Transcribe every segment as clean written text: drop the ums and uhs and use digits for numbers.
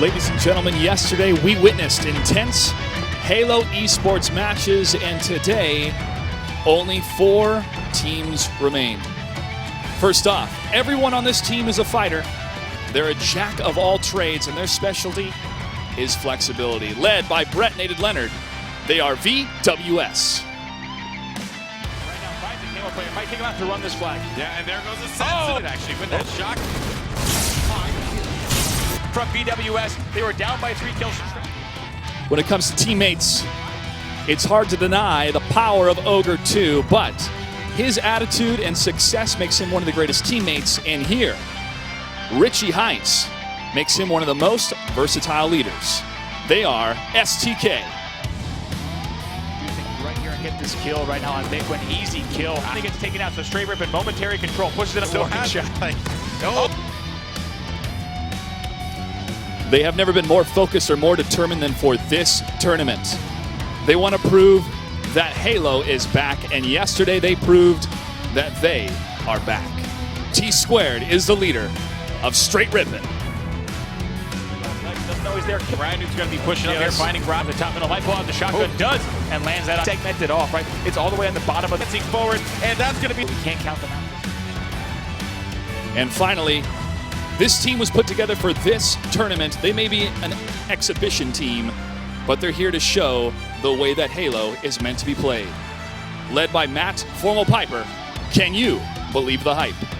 Ladies and gentlemen, yesterday we witnessed intense Halo esports matches, and today only 4 teams remain. First off, everyone on this team is a fighter. They're a jack of all trades, and their specialty is flexibility. Led by Brett Nated Leonard, they are VWS. Right now, finds a Halo player. Might take him out to run this flag. Yeah, and there goes a sensitive actually with that shock. From VWS, they were down by 3 kills. When it comes to teammates, it's hard to deny the power of Ogre 2, but his attitude and success makes him one of the greatest teammates. And here, Richie Heinz makes him one of the most versatile leaders. They are STK. Right here and get this kill right now on Mick, an easy kill. I think it's taken out, so straight rip and momentary control pushes it up. Still has shot. They have never been more focused or more determined than for this tournament. They want to prove that Halo is back, and yesterday they proved that they are back. T-Squared is the leader of Straight Rippin'. Doesn't know he's there. Brandon's going to be pushing up here, finding Rob. The top middle might pull out the shotgun. Does, and lands that segmented off, right? It's all the way on the bottom of the forward, and that's going to be... We can't count them out. And finally, this team was put together for this tournament. They may be an exhibition team, but they're here to show the way that Halo is meant to be played. Led by Matt Formal Piper, can you believe the hype? To the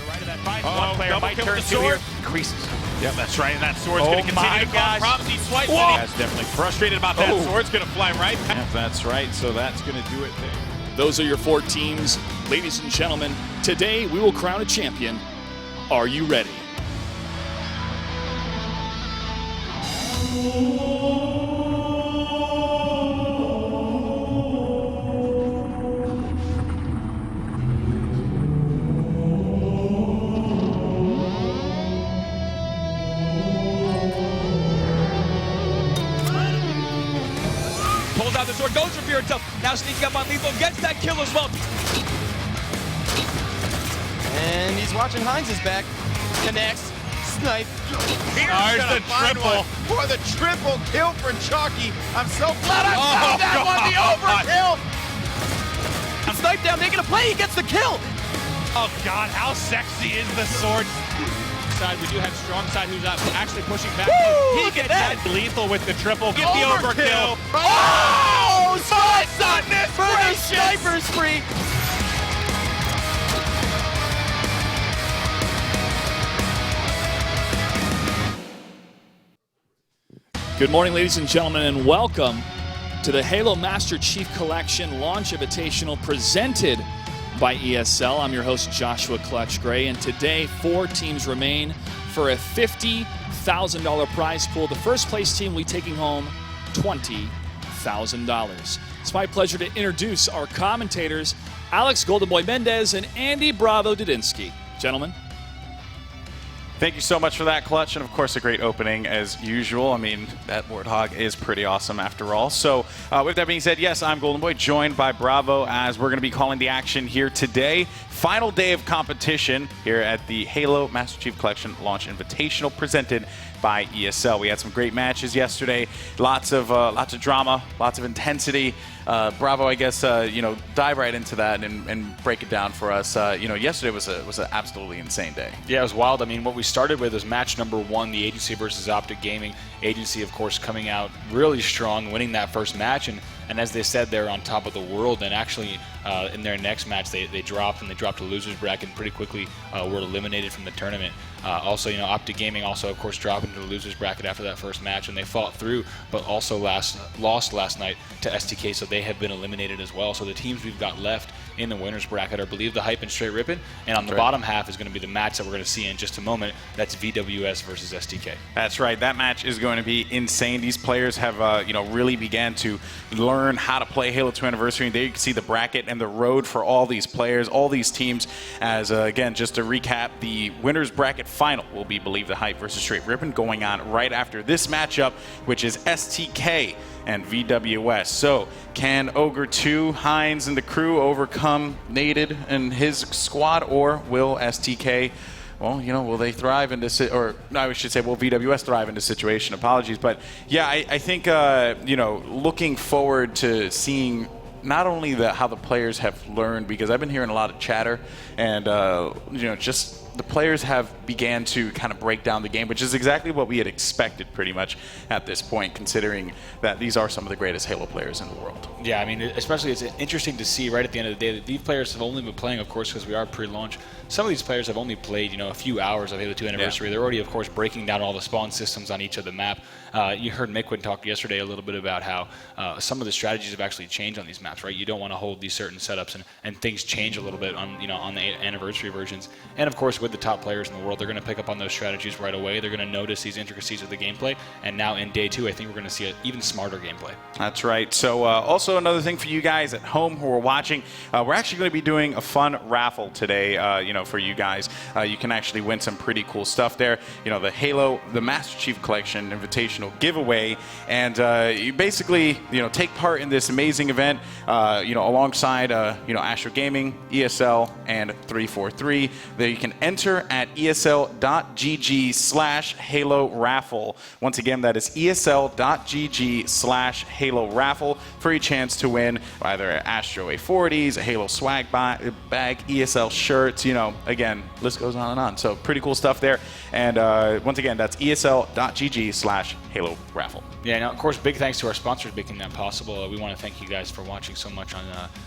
right of that fight, one player might turn to here. Increases. Yep, that's right, and that sword's going to continue to cause problems. He swipes it. He's definitely frustrated about that. Sword's going to fly right past. Yep, that's right, so that's going to do it there. Those are your 4 teams. Ladies and gentlemen, today we will crown a champion. Are you ready? Pulls out the sword, goes for fear itself. Now sneaking up on Lethal, gets that kill as well. And he's watching Heinz's back. Connects. Snipe. Here's the triple. For the triple kill for Chalky. I'm so glad I found that one. The overkill. Snipe down, making a play. He gets the kill. Oh, God, how sexy is the sword? Side, we do have strong side who's actually pushing back. Woo! He gets that. Lethal with the triple. Get the overkill. Oh! Goodness For the gracious. sniper spree. Good morning, ladies and gentlemen, and welcome to the Halo Master Chief Collection Launch Invitational presented by ESL. I'm your host, Joshua Clutch Gray, and today 4 teams remain for a $50,000 prize pool. The first place team will be taking home $20,000. It's my pleasure to introduce our commentators, Alex Goldenboy Mendez and Andy Bravo Dudinsky. Gentlemen. Thank you so much for that, Clutch, and of course a great opening as usual. I mean, that Warthog is pretty awesome after all. So with that being said, yes, I'm Golden Boy, joined by Bravo as we're going to be calling the action here today. Final day of competition here at the Halo Master Chief Collection Launch Invitational presented by ESL. We had some great matches yesterday, lots of drama, lots of intensity. Bravo, I guess, dive right into that and break it down for us. Yesterday was an absolutely insane day. Yeah, it was wild. I mean, what we started with was match number 1, the Agency versus Optic Gaming. Agency, of course, coming out really strong, winning that first match, and as they said, they're on top of the world. And actually, in their next match, they dropped to losers bracket and pretty quickly were eliminated from the tournament. Also, Optic Gaming also, of course, dropped into the losers bracket after that first match, and they fought through, but also lost last night to STK, so they have been eliminated as well. So the teams we've got left in the winners bracket are Believe the Hype and Straight Rippin', and on the bottom half is going to be the match that we're going to see in just a moment. That's VWS versus STK. That's right. That match is going to be insane. These players have, really began to learn how to play Halo 2 Anniversary. And there you can see the bracket and the road for all these players, all these teams. As again, just to recap, the winners bracket final will be Believe the Hype versus Straight Rippin', going on right after this matchup, which is STK and VWS. So can Ogre 2, Heinz, and the crew overcome Nated and his squad, or will STK well, will they thrive in this, or I should say, will VWS thrive in this situation? Apologies. But yeah, I think, looking forward to seeing not only how the players have learned, because I've been hearing a lot of chatter, and, just the players have began to kind of break down the game, which is exactly what we had expected pretty much at this point, considering that these are some of the greatest Halo players in the world. Yeah, I mean, especially it's interesting to see right at the end of the day that these players have only been playing, of course, because we are pre-launch. Some of these players have only played, a few hours of Halo 2 Anniversary. Yeah. They're already, of course, breaking down all the spawn systems on each of the map. You heard Mikwin talk yesterday a little bit about how some of the strategies have actually changed on these maps, right? You don't want to hold these certain setups, and things change a little bit on, on the Anniversary versions. And of course, with the top players in the world, they're going to pick up on those strategies right away. They're going to notice these intricacies of the gameplay. And now in day 2, I think we're going to see an even smarter gameplay. That's right. So also another thing for you guys at home who are watching, we're actually going to be doing a fun raffle today, for you guys. You can actually win some pretty cool stuff there. The Halo, the Master Chief Collection Invitational giveaway. And you basically, take part in this amazing event, alongside, Astro Gaming, ESL, and 343. There you can enter at esl.gg/Halo Raffle. Once again, that is esl.gg/Halo Raffle for a chance to win either Astro A40s, a Halo swag bag, ESL shirts, again, list goes on and on. So pretty cool stuff there. And once again, that's esl.gg/Halo Raffle. Yeah, now, of course, big thanks to our sponsors making that possible. We want to thank you guys for watching so much,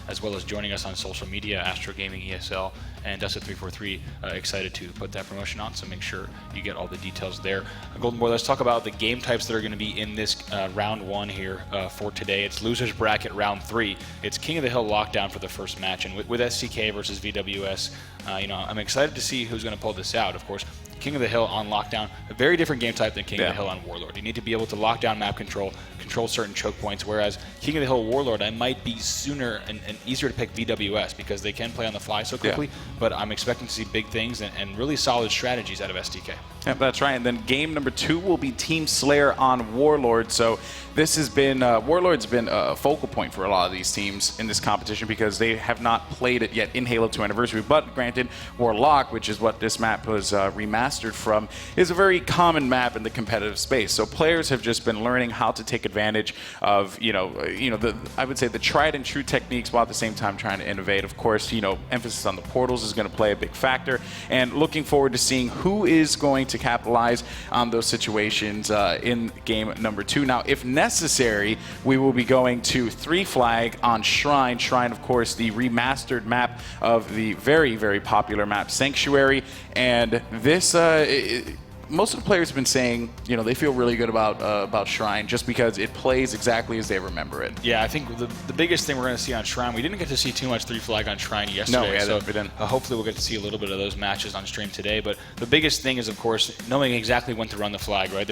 as well as joining us on social media, Astro Gaming, ESL, and Dusted343. Excited to put that promotion on, so make sure you get all the details there. Golden Boy, let's talk about the game types that are going to be in this round 1 here for today. It's Losers Bracket round 3. It's King of the Hill Lockdown for the first match, and with STK versus VWS, I'm excited to see who's going to pull this out. Of course, King of the Hill on Lockdown, a very different game type than King of the Hill on Warlord. You need to be able to lock down map control certain choke points, whereas King of the Hill Warlord, I might be sooner and easier to pick VWS because they can play on the fly so quickly, but I'm expecting to see big things and really solid strategies out of STK. Yep, that's right. And then game number 2 will be Team Slayer on Warlord. So this has been, Warlord's been a focal point for a lot of these teams in this competition because they have not played it yet in Halo 2 Anniversary. But granted, Warlock, which is what this map was remastered from, is a very common map in the competitive space. So players have just been learning how to take advantage of, I would say the tried and true techniques while at the same time trying to innovate. Of course, emphasis on the portals is going to play a big factor, and looking forward to seeing who is going to capitalize on those situations in game number 2. Now, if necessary, we will be going to 3 flag on Shrine. Shrine, of course, the remastered map of the very, very popular map Sanctuary, and this most of the players have been saying, they feel really good about Shrine just because it plays exactly as they remember it. Yeah, I think the biggest thing we're going to see on Shrine, we didn't get to see too much 3 flag on Shrine yesterday. No, so hopefully we'll get to see a little bit of those matches on stream today. But the biggest thing is, of course, knowing exactly when to run the flag, right?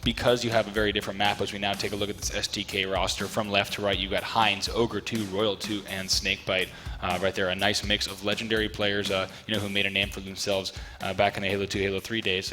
Because you have a very different map, as we now take a look at this STK roster from left to right, you got Heinz, Ogre 2, Royal 2, and Snakebite. Right there, a nice mix of legendary players, who made a name for themselves back in the Halo 2, Halo 3 days,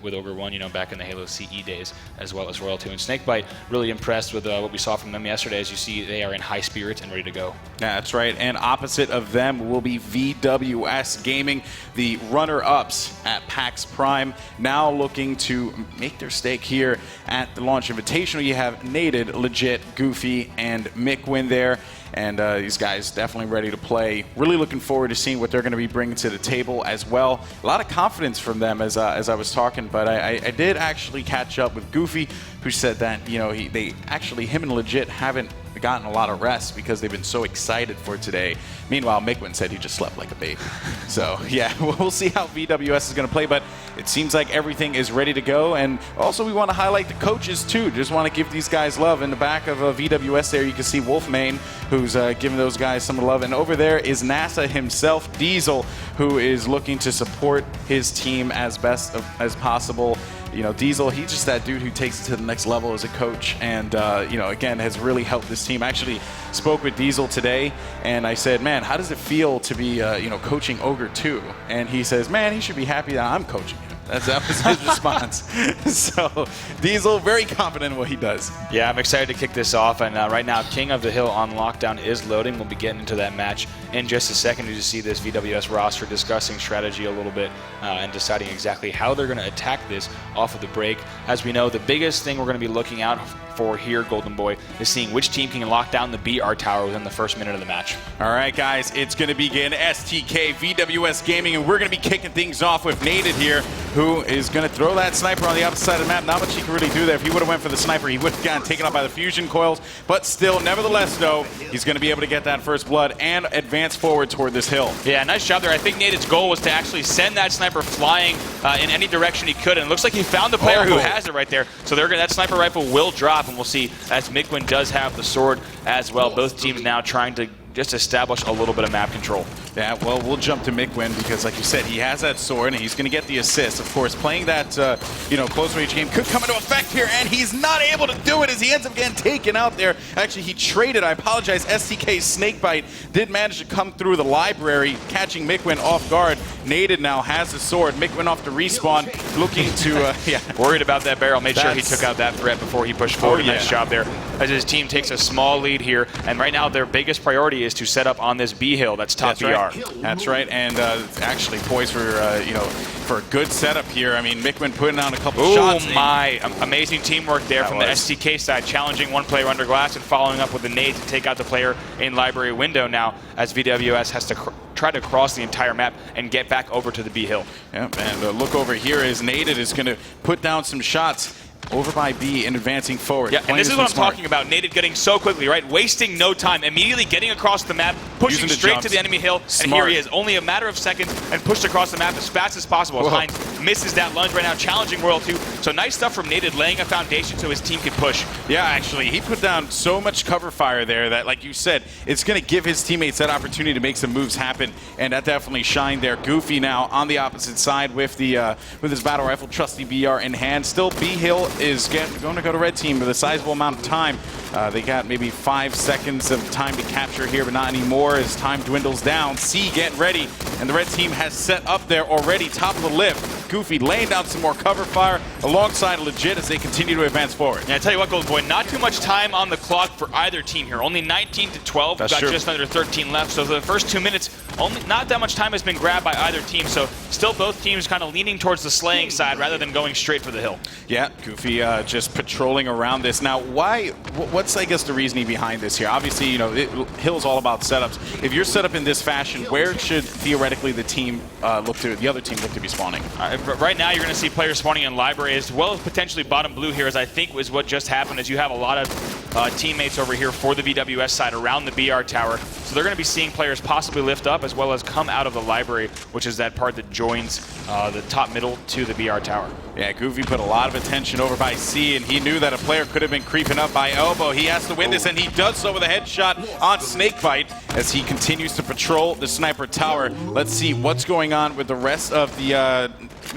with Ogre 1, back in the Halo CE days, as well as Royal 2 and Snakebite. Really impressed with what we saw from them yesterday. As you see, they are in high spirits and ready to go. Yeah, that's right. And opposite of them will be VWS Gaming, the runner-ups at PAX Prime, now looking to make their stake here at the launch invitational. You have Nated, Legit, Goofy, and Mikwin there. And these guys definitely ready to play. Really looking forward to seeing what they're going to be bringing to the table as well. A lot of confidence from them as I was talking, but I did actually catch up with Goofy, who said that him and Legit haven't gotten a lot of rest because they've been so excited for today. Meanwhile, Mikwin said he just slept like a baby. So yeah, we'll see how VWS is going to play, but it seems like everything is ready to go. And also we want to highlight the coaches too. Just want to give these guys love. In the back of VWS there, you can see Wolfmane, who's giving those guys some love. And over there is NASA himself, Diesel, who is looking to support his team as best as possible. Diesel, he's just that dude who takes it to the next level as a coach, and again, has really helped this team. I actually spoke with Diesel today, and I said, man, how does it feel to be coaching Ogre 2? And he says, man, he should be happy that I'm coaching him. That was his response. So Diesel, very confident in what he does. Yeah, I'm excited to kick this off. And right now, King of the Hill on lockdown is loading. We'll be getting into that match in just a second to see this VWS roster discussing strategy a little bit and deciding exactly how they're going to attack this off of the break. As we know, the biggest thing we're going to be looking out for here, Golden Boy, is seeing which team can lock down the BR tower within the first minute of the match. All right, guys, it's going to begin STK VWS Gaming, and we're going to be kicking things off with Naded here, who is going to throw that sniper on the opposite side of the map. Not much he can really do there. If he would have went for the sniper, he would have gotten taken out by the fusion coils, but still, nevertheless, though, he's going to be able to get that first blood and advance forward toward this hill. Yeah, nice job there. I think Naded's goal was to actually send that sniper flying in any direction he could, and it looks like he found the player who has it right there. So that sniper rifle will drop, and we'll see as Mikwin does have the sword as well. Both teams now trying to just establish a little bit of map control. Yeah, well, we'll jump to Mikwin because, like you said, he has that sword and he's going to get the assist. Of course, playing that, close range game could come into effect here, and he's not able to do it as he ends up getting taken out there. Actually, he traded. I apologize. STK's Snakebite did manage to come through the library, catching Mikwin off guard. Naded now has the sword. Mikwin off to respawn, looking to, Worried about that barrel. Made sure he took out that threat before he pushed forward. Nice job there as his team takes a small lead here. And right now, their biggest priority is to set up on this B hill. That's top BR. Right. That's right, and actually poised for for a good setup here. I mean, Mikwin putting down a couple shots. Oh my! Amazing teamwork there from the STK side, challenging one player under glass and following up with a nade to take out the player in library window. Now, as VWS has to try to cross the entire map and get back over to the B hill. Yeah, and look over here as Naded is going to put down some shots over by B and advancing forward. Yeah, and this is what I'm talking about. Naded getting so quickly, right? Wasting no time. Immediately getting across the map, pushing straight to the enemy hill, and here he is. Only a matter of seconds and pushed across the map as fast as possible. Hines misses that lunge right now, challenging Royal 2. So nice stuff from Naded, laying a foundation so his team can push. Yeah, actually, he put down so much cover fire there that, like you said, it's going to give his teammates that opportunity to make some moves happen, and that definitely shined there. Goofy now on the opposite side with his battle rifle, trusty BR in hand. Still, B hill is going to go to red team with a sizable amount of time. They got maybe 5 seconds of time to capture here, but not anymore as time dwindles down. C getting ready, and the red team has set up there already, top of the lift. Goofy laying down some more cover fire alongside Legit as they continue to advance forward. Yeah, I tell you what, Golden Boy, not too much time on the clock for either team here. Only 19 to 12. That's got true. Just under 13 left. So for the first 2 minutes, not that much time has been grabbed by either team. So still both teams kind of leaning towards the slaying side rather than going straight for the hill. Yeah, Goofy just patrolling around this. Now, what's, I guess, the reasoning behind this here? Obviously, Hill's all about setups. If you're set up in this fashion, where should theoretically the other team look to be spawning? Right now, you're going to see players spawning in library as well as potentially bottom blue here, as I think was what just happened, as you have a lot of teammates over here for the VWS side around the BR tower. So they're going to be seeing players possibly lift up as well as come out of the library, which is that part that joins the top middle to the BR tower. Yeah, Goofy put a lot of attention over by C, and he knew that a player could have been creeping up by elbow. He has to win this, and he does so with a headshot on Snakebite as he continues to patrol the sniper tower. Let's see what's going on with the rest of the...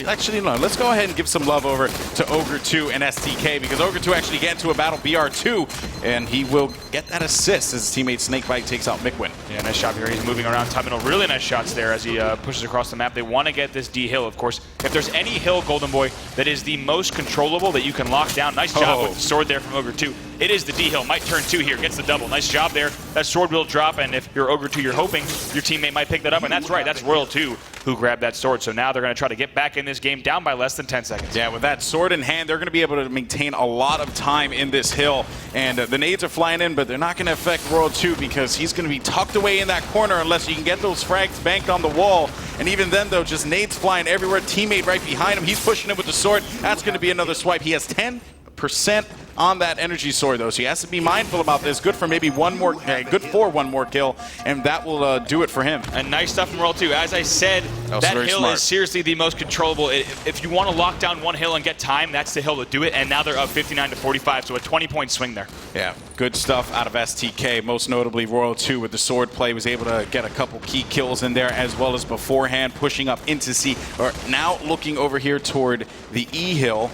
Actually, no, let's go ahead and give some love over to Ogre 2 and STK, because Ogre 2 actually get into a battle BR2, and he will get that assist as his teammate Snakebite takes out Mikwin. Yeah, nice shot here. He's moving around top middle. Really nice shots there as he pushes across the map. They want to get this D hill, of course. If there's any hill, Golden Boy, that is the most controllable that you can lock down. Nice job with the sword there from Ogre 2. It is the D hill. Might turn 2 here. Gets the double. Nice job there. That sword will drop, and if you're Ogre 2, you're hoping your teammate might pick that up. And that's right. That's Royal 2 who grabbed that sword. So now they're going to try to get back in this game down by less than 10 seconds. Yeah, with that sword in hand, they're going to be able to maintain a lot of time in this hill. And the nades are flying in, but they're not going to affect Royal 2 because he's going to be tucked away in that corner unless you can get those frags banked on the wall. And even then, though, just nades flying everywhere. Teammate right behind him. He's pushing him with the sword. That's going to be another swipe. He has 10% on that energy sword, though, so he has to be mindful about this. Good for maybe one more kill, and that will do it for him. And nice stuff from Royal 2. As I said, that hill is seriously the most controllable. If you want to lock down one hill and get time, that's the hill to do it, and now they're up 59 to 45, so a 20-point swing there. Yeah, good stuff out of STK, most notably Royal 2 with the sword play, was able to get a couple key kills in there, as well as beforehand pushing up into C, or now looking over here toward the E hill.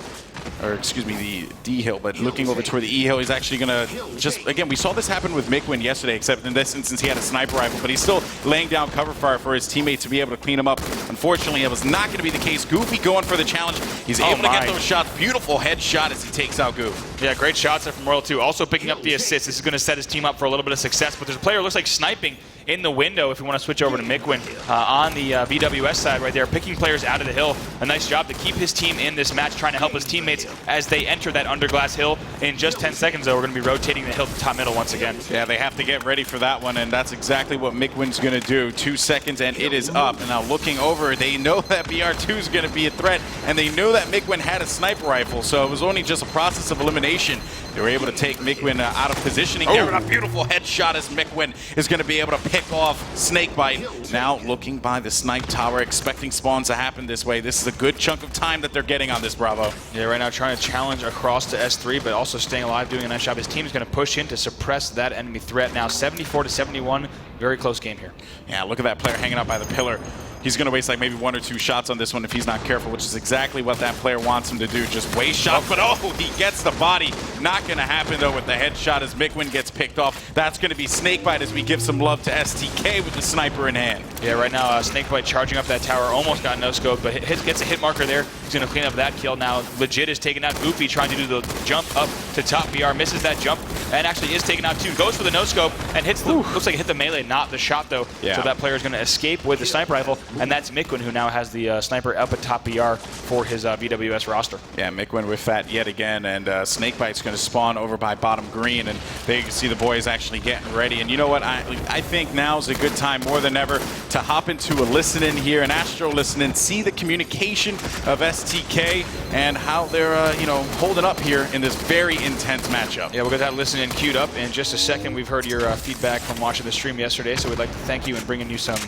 or excuse me, the D hill, but looking over toward the E hill, he's actually going to just, again, we saw this happen with Mikwin yesterday, except in this instance he had a sniper rifle, but he's still laying down cover fire for his teammate to be able to clean him up. Unfortunately, it was not going to be the case. Goofy going for the challenge. He's able to get those shots. Beautiful headshot as he takes out Goof. Yeah, great shots there from Warlord too. Also picking up the assist. This is going to set his team up for a little bit of success, but there's a player who looks like sniping in the window if we want to switch over to Mikwin on the VWS side right there, picking players out of the hill. A nice job to keep his team in this match, trying to help his teammates as they enter that underglass hill. In just 10 seconds, though, we're going to be rotating the hill to top middle once again. Yeah, they have to get ready for that one, and that's exactly what Mikwin's going to do. 2 seconds, and it is up. And now looking over, they know that BR2 is going to be a threat, and they know that Mikwin had a sniper rifle, so it was only just a process of elimination. They were able to take Mikwin out of positioning there, and a beautiful headshot as Mikwin is going to be able to pick off Snakebite. Now looking by the snipe tower, expecting spawns to happen this way. This is a good chunk of time that they're getting on this, Bravo. Yeah, right now trying to challenge across to S3, but also staying alive, doing a nice job. His team is going to push in to suppress that enemy threat. Now 74-71, very close game here. Yeah, look at that player hanging out by the pillar. He's going to waste like maybe 1 or 2 shots on this one if he's not careful, which is exactly what that player wants him to do. Just waste shots, but oh, he gets the body. Not going to happen, though, with the headshot as Mikwin gets picked off. That's going to be Snakebite as we give some love to STK with the sniper in hand. Yeah, right now, Snakebite charging up that tower. Almost got no scope, but gets a hit marker there. He's going to clean up that kill. Now, Legit is taking out Goofy, trying to do the jump up to top BR. Misses that jump, and actually is taken out too. Goes for the no scope, and hits the, looks like it hit the melee, not the shot, though. Yeah. So that player is going to escape with the sniper rifle, and that's Mikwin, who now has the sniper up at top BR for his VWS roster. Yeah, Mikwin with that yet again, and Snakebite's going to spawn over by bottom green, and there you can see the boys actually getting ready. And you know what? I think now's a good time more than ever to hop into a listen-in here, an Astro listen-in, see the communication of STK and how they're you know, holding up here in this very intense matchup. Yeah, we'll get that listen-in queued up in just a second. We've heard your feedback from watching the stream yesterday, so we'd like to thank you and bringing you some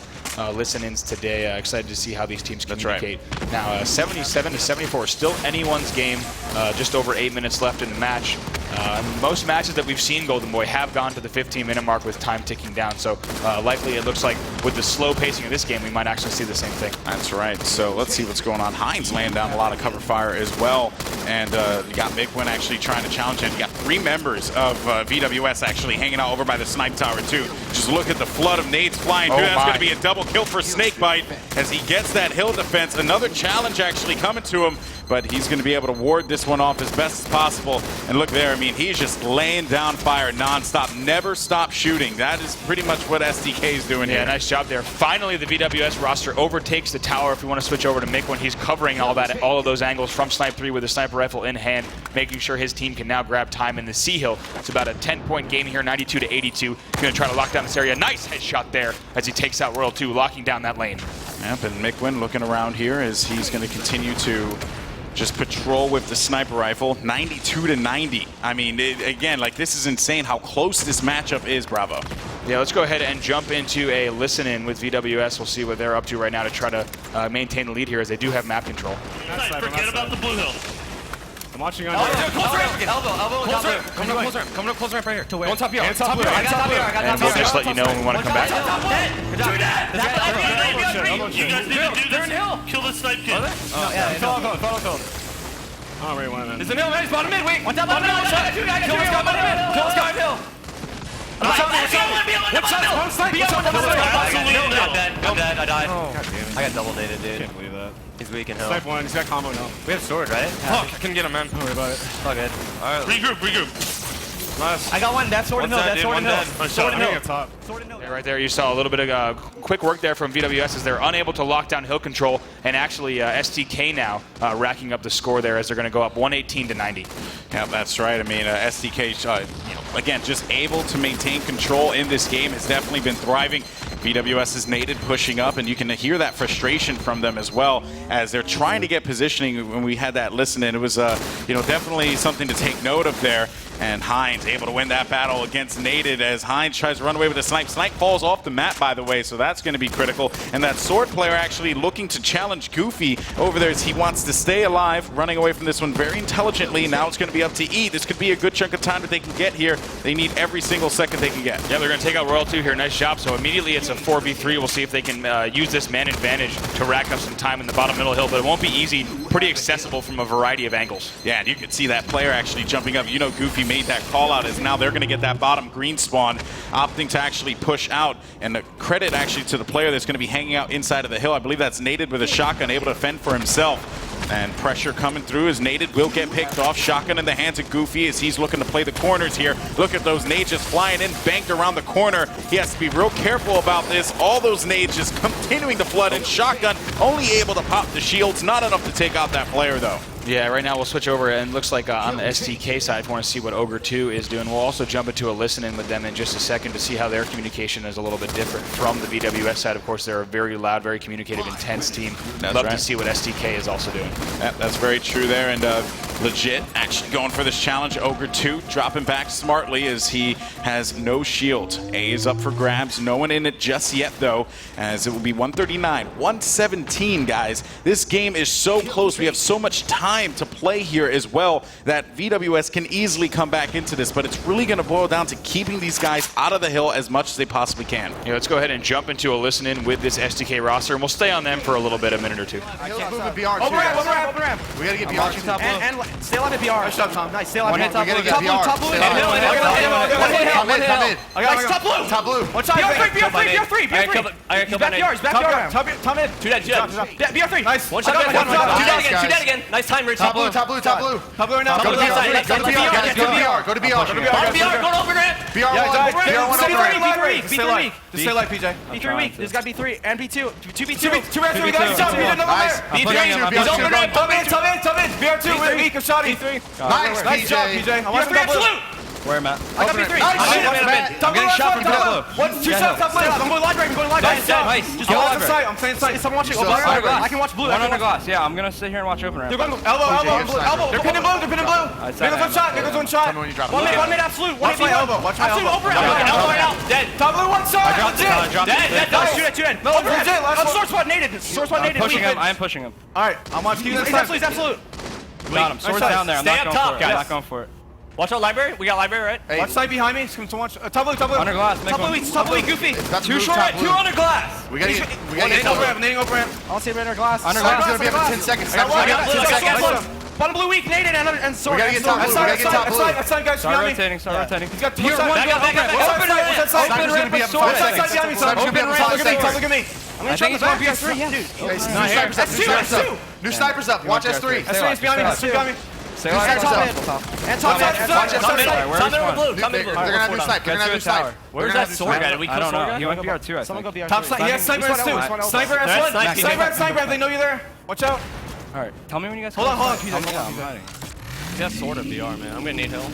listen-ins today. Excited to see how these teams communicate. That's right. Now 77-74, still anyone's game. Just over 8 minutes left in the match. Most matches that we've seen Golden Boy have gone to the 15-minute mark with time ticking down. So likely it looks like with the slow pacing of this game, we might actually see the same thing. That's right. So let's see what's going on. Hines laying down a lot of cover fire as well. And you got Mikwin actually trying to challenge him. You got 3 members of VWS actually hanging out over by the snipe tower too. Just look at the flood of nades flying through. That's going to be a double kill for Snakebite as he gets that hill defense. Another challenge actually coming to him, but he's going to be able to ward this one off as best as possible. And look there, I mean, he's just laying down fire nonstop, never stop shooting. That is pretty much what SDK is doing here. Yeah, nice job there. Finally, the VWS roster overtakes the tower. If we want to switch over to Mikwin, he's covering all of those angles from Snipe 3 with a sniper rifle in hand, making sure his team can now grab time in the C hill. It's about a 10-point game here, 92-82. Going to try to lock down this area. Nice headshot there as he takes out Royal 2, locking down that lane. Yep, and Mikwin looking around here as he's going to continue to just patrol with the sniper rifle. 92-90. I mean, again, like, this is insane how close this matchup is, Bravo. Yeah, let's go ahead and jump into a listen-in with VWS. We'll see what they're up to right now to try to maintain the lead here, as they do have map control. Forget about the blue hill. I'm watching on Elbow, Coming up close ramp right here. To where? Go on top here. I got top here. And we'll just let you know when we want to come back. You guys need to do this. Kill the snipe kid. Follow. Oh, wait, one minute. There's a middle, man. He's bottom mid. Wait. One top, bottom mid. Kill this guy, bottom mid. Kill this guy, hill. I'm dead. I died. Oh, God damn it. I got double dated, dude. Can't believe that. He's weak in hell. Snipe 1, he's got combo now. We have sword, right? Fuck, I couldn't get him, man. Don't worry about it. All good. All right. Regroup. Nice. I got one. That's sword and hill. That's sword and hill. Sword and hill. Top. Yeah, right there, you saw a little bit of quick work there from VWS as they're unable to lock down hill control, and actually STK now racking up the score there as they're going to go up 118-90. Yeah, that's right. I mean, STK, again, just able to maintain control in this game, has definitely been thriving. VWS is nated pushing up, and you can hear that frustration from them as well as they're trying to get positioning. When we had that listen in, it was definitely something to take note of there. And Hines able to win that battle against Nated as Hines tries to run away with a snipe. Snipe falls off the map, by the way, so that's going to be critical. And that sword player actually looking to challenge Goofy over there as he wants to stay alive, running away from this one very intelligently. Now it's going to be up to E. This could be a good chunk of time that they can get here. They need every single second they can get. Yeah, they're going to take out Royal 2 here. Nice job. So immediately it's a 4v3. We'll see if they can use this man advantage to rack up some time in the bottom middle hill, but it won't be easy pretty accessible from a variety of angles. Yeah, and you can see that player actually jumping up. You know, Goofy made that call out as now they're going to get that bottom green spawn, opting to actually push out. And the credit actually to the player that's going to be hanging out inside of the hill. I believe that's Nated with a shotgun, able to fend for himself. And pressure coming through as Nated will get picked off. Shotgun in the hands of Goofy as he's looking to play the corners here. Look at those nades just flying in, banked around the corner. He has to be real careful about this. All those nades just continuing to flood in. Shotgun only able to pop the shields. Not enough to take out that player, though. Yeah, right now we'll switch over, and it looks like on the STK side, if you want to see what Ogre 2 is doing, we'll also jump into a listen-in with them in just a second to see how their communication is a little bit different from the VWS side. Of course, they're a very loud, very communicative, intense team. Love to see what STK is also doing. Yeah, that's very true there, and legit actually going for this challenge. Ogre 2 dropping back smartly as he has no shield. A is up for grabs. No one in it just yet, though, as it will be 139, 117, guys. This game is so close. We have so much time to play here as well that VWS can easily come back into this, but it's really going to boil down to keeping these guys out of the hill as much as they possibly can. Yeah, let's go ahead and jump into a listen-in with this STK roster, and we'll stay on them for a little bit, a minute or two. Open ramp. We gotta get BR. And stay alive at BR. Nice job, Tom. Nice. Stay alive. We gotta get BR. Top blue. Nice. Top blue. Top blue. Watch out. BR3. I got He's backyard. Top mid. Two dead. BR3. Nice. One shot. Two dead again. Nice time, Rich. Top blue right now. Go to BR. Go to BR. Go to over ramp. BR1. Stay alive. Just stay alive, PJ. B3 weak. There's got B3 and B2. 2B2. Two ramps. We got shot. Nice. B3. He's over ramp. Come in. BR2 weak. A shot. Nice. Nice job, PJ. I want some absolute. Where am I? I got B3. I'm getting shot from top blue. Two shots top blue. I'm going library. Nice. Just go inside. I'm playing inside. Someone watching. I can watch blue. One under glass. Yeah, I'm gonna sit here and watch open ramp. They're going elbow. They're pinning blue. There goes one shot. One mid absolute. Watch my elbow. Absolute over. Elbow right now. Dead. Top blue one shot. Dead. Shoot it. No, I'm source spot nated. I am pushing him. All right, I'm watching. He's absolute. Got him. Sword's down there. I'm Stay up top, guys. I'm not going for it. Watch out library. We got library, right? Watch side behind me. Come to watch. Top blue. Under glass. Top blue. Goofy. Two short. Two under glass. We gotta get over ramp. I'll say under glass. Under glass. Gonna be up in 10 seconds. Bottom blue weak, nated and sword. We gotta get top blue. That's side, guys. Start rotating. He's got two sides. Open ramp. Look at me. I'm gonna try the back. S3. Yeah, dude. New snipers up. Watch S3. S3 is behind me. Stay alive. And top blue. They're gonna have new snipe. Where's that sword guy? Did we kill sword guy? He went BR2, I Someone think. go BR2. Top sniper. Yes, sniper S2. Sniper S1. Sniper. They know you're there. Watch out. Alright, tell me when you guys Hold on. I'm hiding. He's got sword at BR, man. I'm gonna need hill.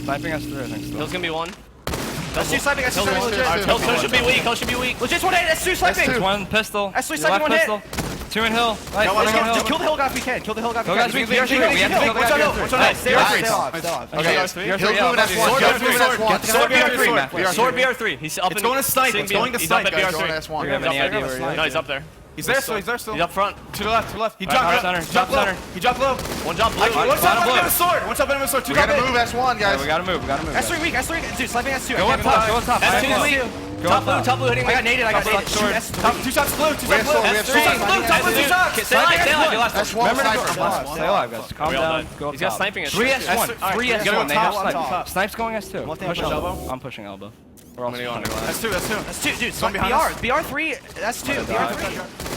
Sniping us through, I think. Hill's gonna be one. S2 sniping. Hill should be weak. Legit one hit. S2 sniping. One pistol. S3 sniping one hit. Two in hill. Nice. Just kill the hill guy if we can. Watch out, stay alive. Sword BR3. He's up. It's going to snipe. It's going to snipe. Do you have any idea where he is? No, he's up there. He's there still. He's up front. To the left. He dropped low. He dropped low. One jump blue. One shot on his sword. We gotta move S1, guys. We gotta move. S3 weak. Dude, sniping S2. Go on top. S2 weak. Top blue hitting me. I got naded. Two shots blue. Two shots blue. Top blue, 2 shots. Stay alive. Stay alive, guys. Calm down. Go up He's got top. sniping. 3 S1. 3 S1. They have snipe. top. Snipe's going S2. Push elbow. I'm pushing elbow. We're all on glass. S2. Dude, BR3. S2. BR3.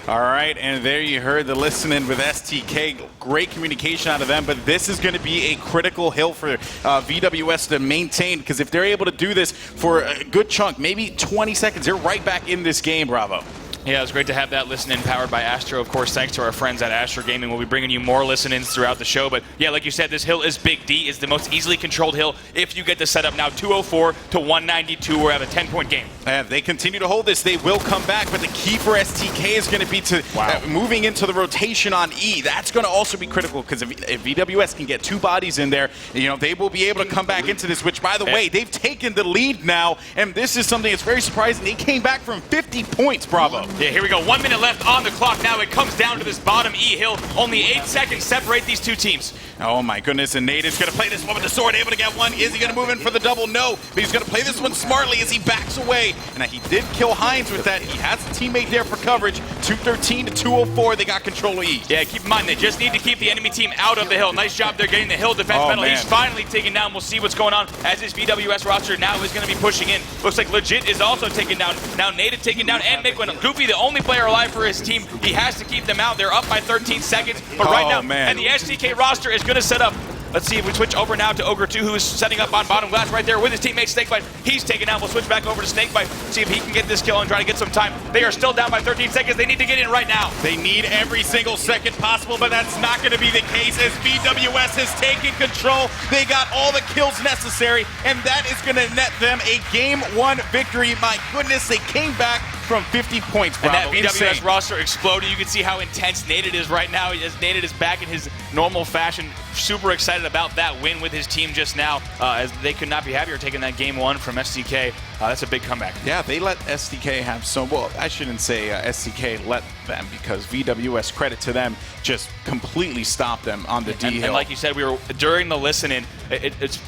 All right, and there you heard the listening with STK. Great communication out of them, but this is going to be a critical hill for VWS to maintain, because if they're able to do this for a good chunk, maybe 20 seconds, they're right back in this game, Bravo. Yeah, it's great to have that listen-in powered by Astro. Of course, thanks to our friends at Astro Gaming. We'll be bringing you more listen-ins throughout the show. But yeah, like you said, this hill is Big D. It's the most easily controlled hill if you get the setup now. 204 to 192. We're at a 10-point game. If they continue to hold this, they will come back. But the key for STK is going to be to moving into the rotation on E. That's going to also be critical, because if VWS can get 2 bodies in there, they will be able to come back into this. Which, by the way, they've taken the lead now, and this is something that's very surprising. They came back from 50 points, Bravo. Yeah, here we go. 1 minute left on the clock now. It comes down to this bottom E hill. Only 8 seconds separate these two teams. Oh my goodness, and Nate is going to play this one with the sword, able to get one. Is he going to move in for the double? No, but he's going to play this one smartly as he backs away. And he did kill Hines with that. He has a teammate there for coverage. 213 to 204, they got control of E. Yeah, keep in mind, they just need to keep the enemy team out of the hill. Nice job there getting the hill defense Oh, medal. man. He's finally taken down. We'll see what's going on as this VWS roster now is going to be pushing in. Looks like Legit is also taken down. Now Nate is taken down, and Miquin. Goofy, the only player alive for his team. He has to keep them out. They're up by 13 seconds. But right now, man. and the SDK roster is going to set up. Let's see if we switch over now to Ogre 2, who is setting up on bottom glass right there with his teammate Snakebite. He's taken out. We'll switch back over to Snakebite, see if he can get this kill and try to get some time. They are still down by 13 seconds. They need to get in right now. They need every single second possible, but that's not going to be the case as VWS has taken control. They got all the kills necessary, and that is going to net them a Game 1 victory. My goodness, they came back from 50 points, Bravo. And that VWS Insane. roster exploded. You can see how intense Naded is right now. As Naded is back in his normal fashion. Super excited about that win with his team just now, as they could not be happier taking that Game 1 from SDK. That's a big comeback. Yeah, they let SDK have some, well, I shouldn't say SDK let them, because VWS, credit to them, just completely stopped them on the D hill. And like you said, we were during the listening, it's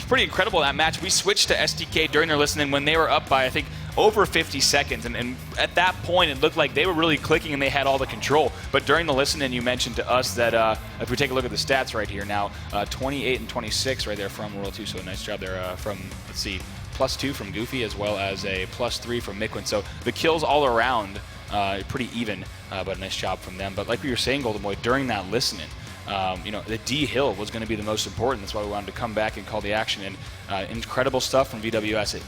pretty incredible that match. We switched to SDK during their listening when they were up by, I think, over 50 seconds. And at that point, it looked like they were really clicking and they had all the control. But during the listening, you mentioned to us that if we take a look at the stats right here now, 28 and 26 right there from World 2. So nice job there from, let's see, +2 from Goofy as well as a +3 from Miquin. So the kills all around pretty even, but a nice job from them. But like we were saying, Golden Boy, during that listening, you know, the D hill was going to be the most important. That's why we wanted to come back and call the action. And incredible stuff from VWS.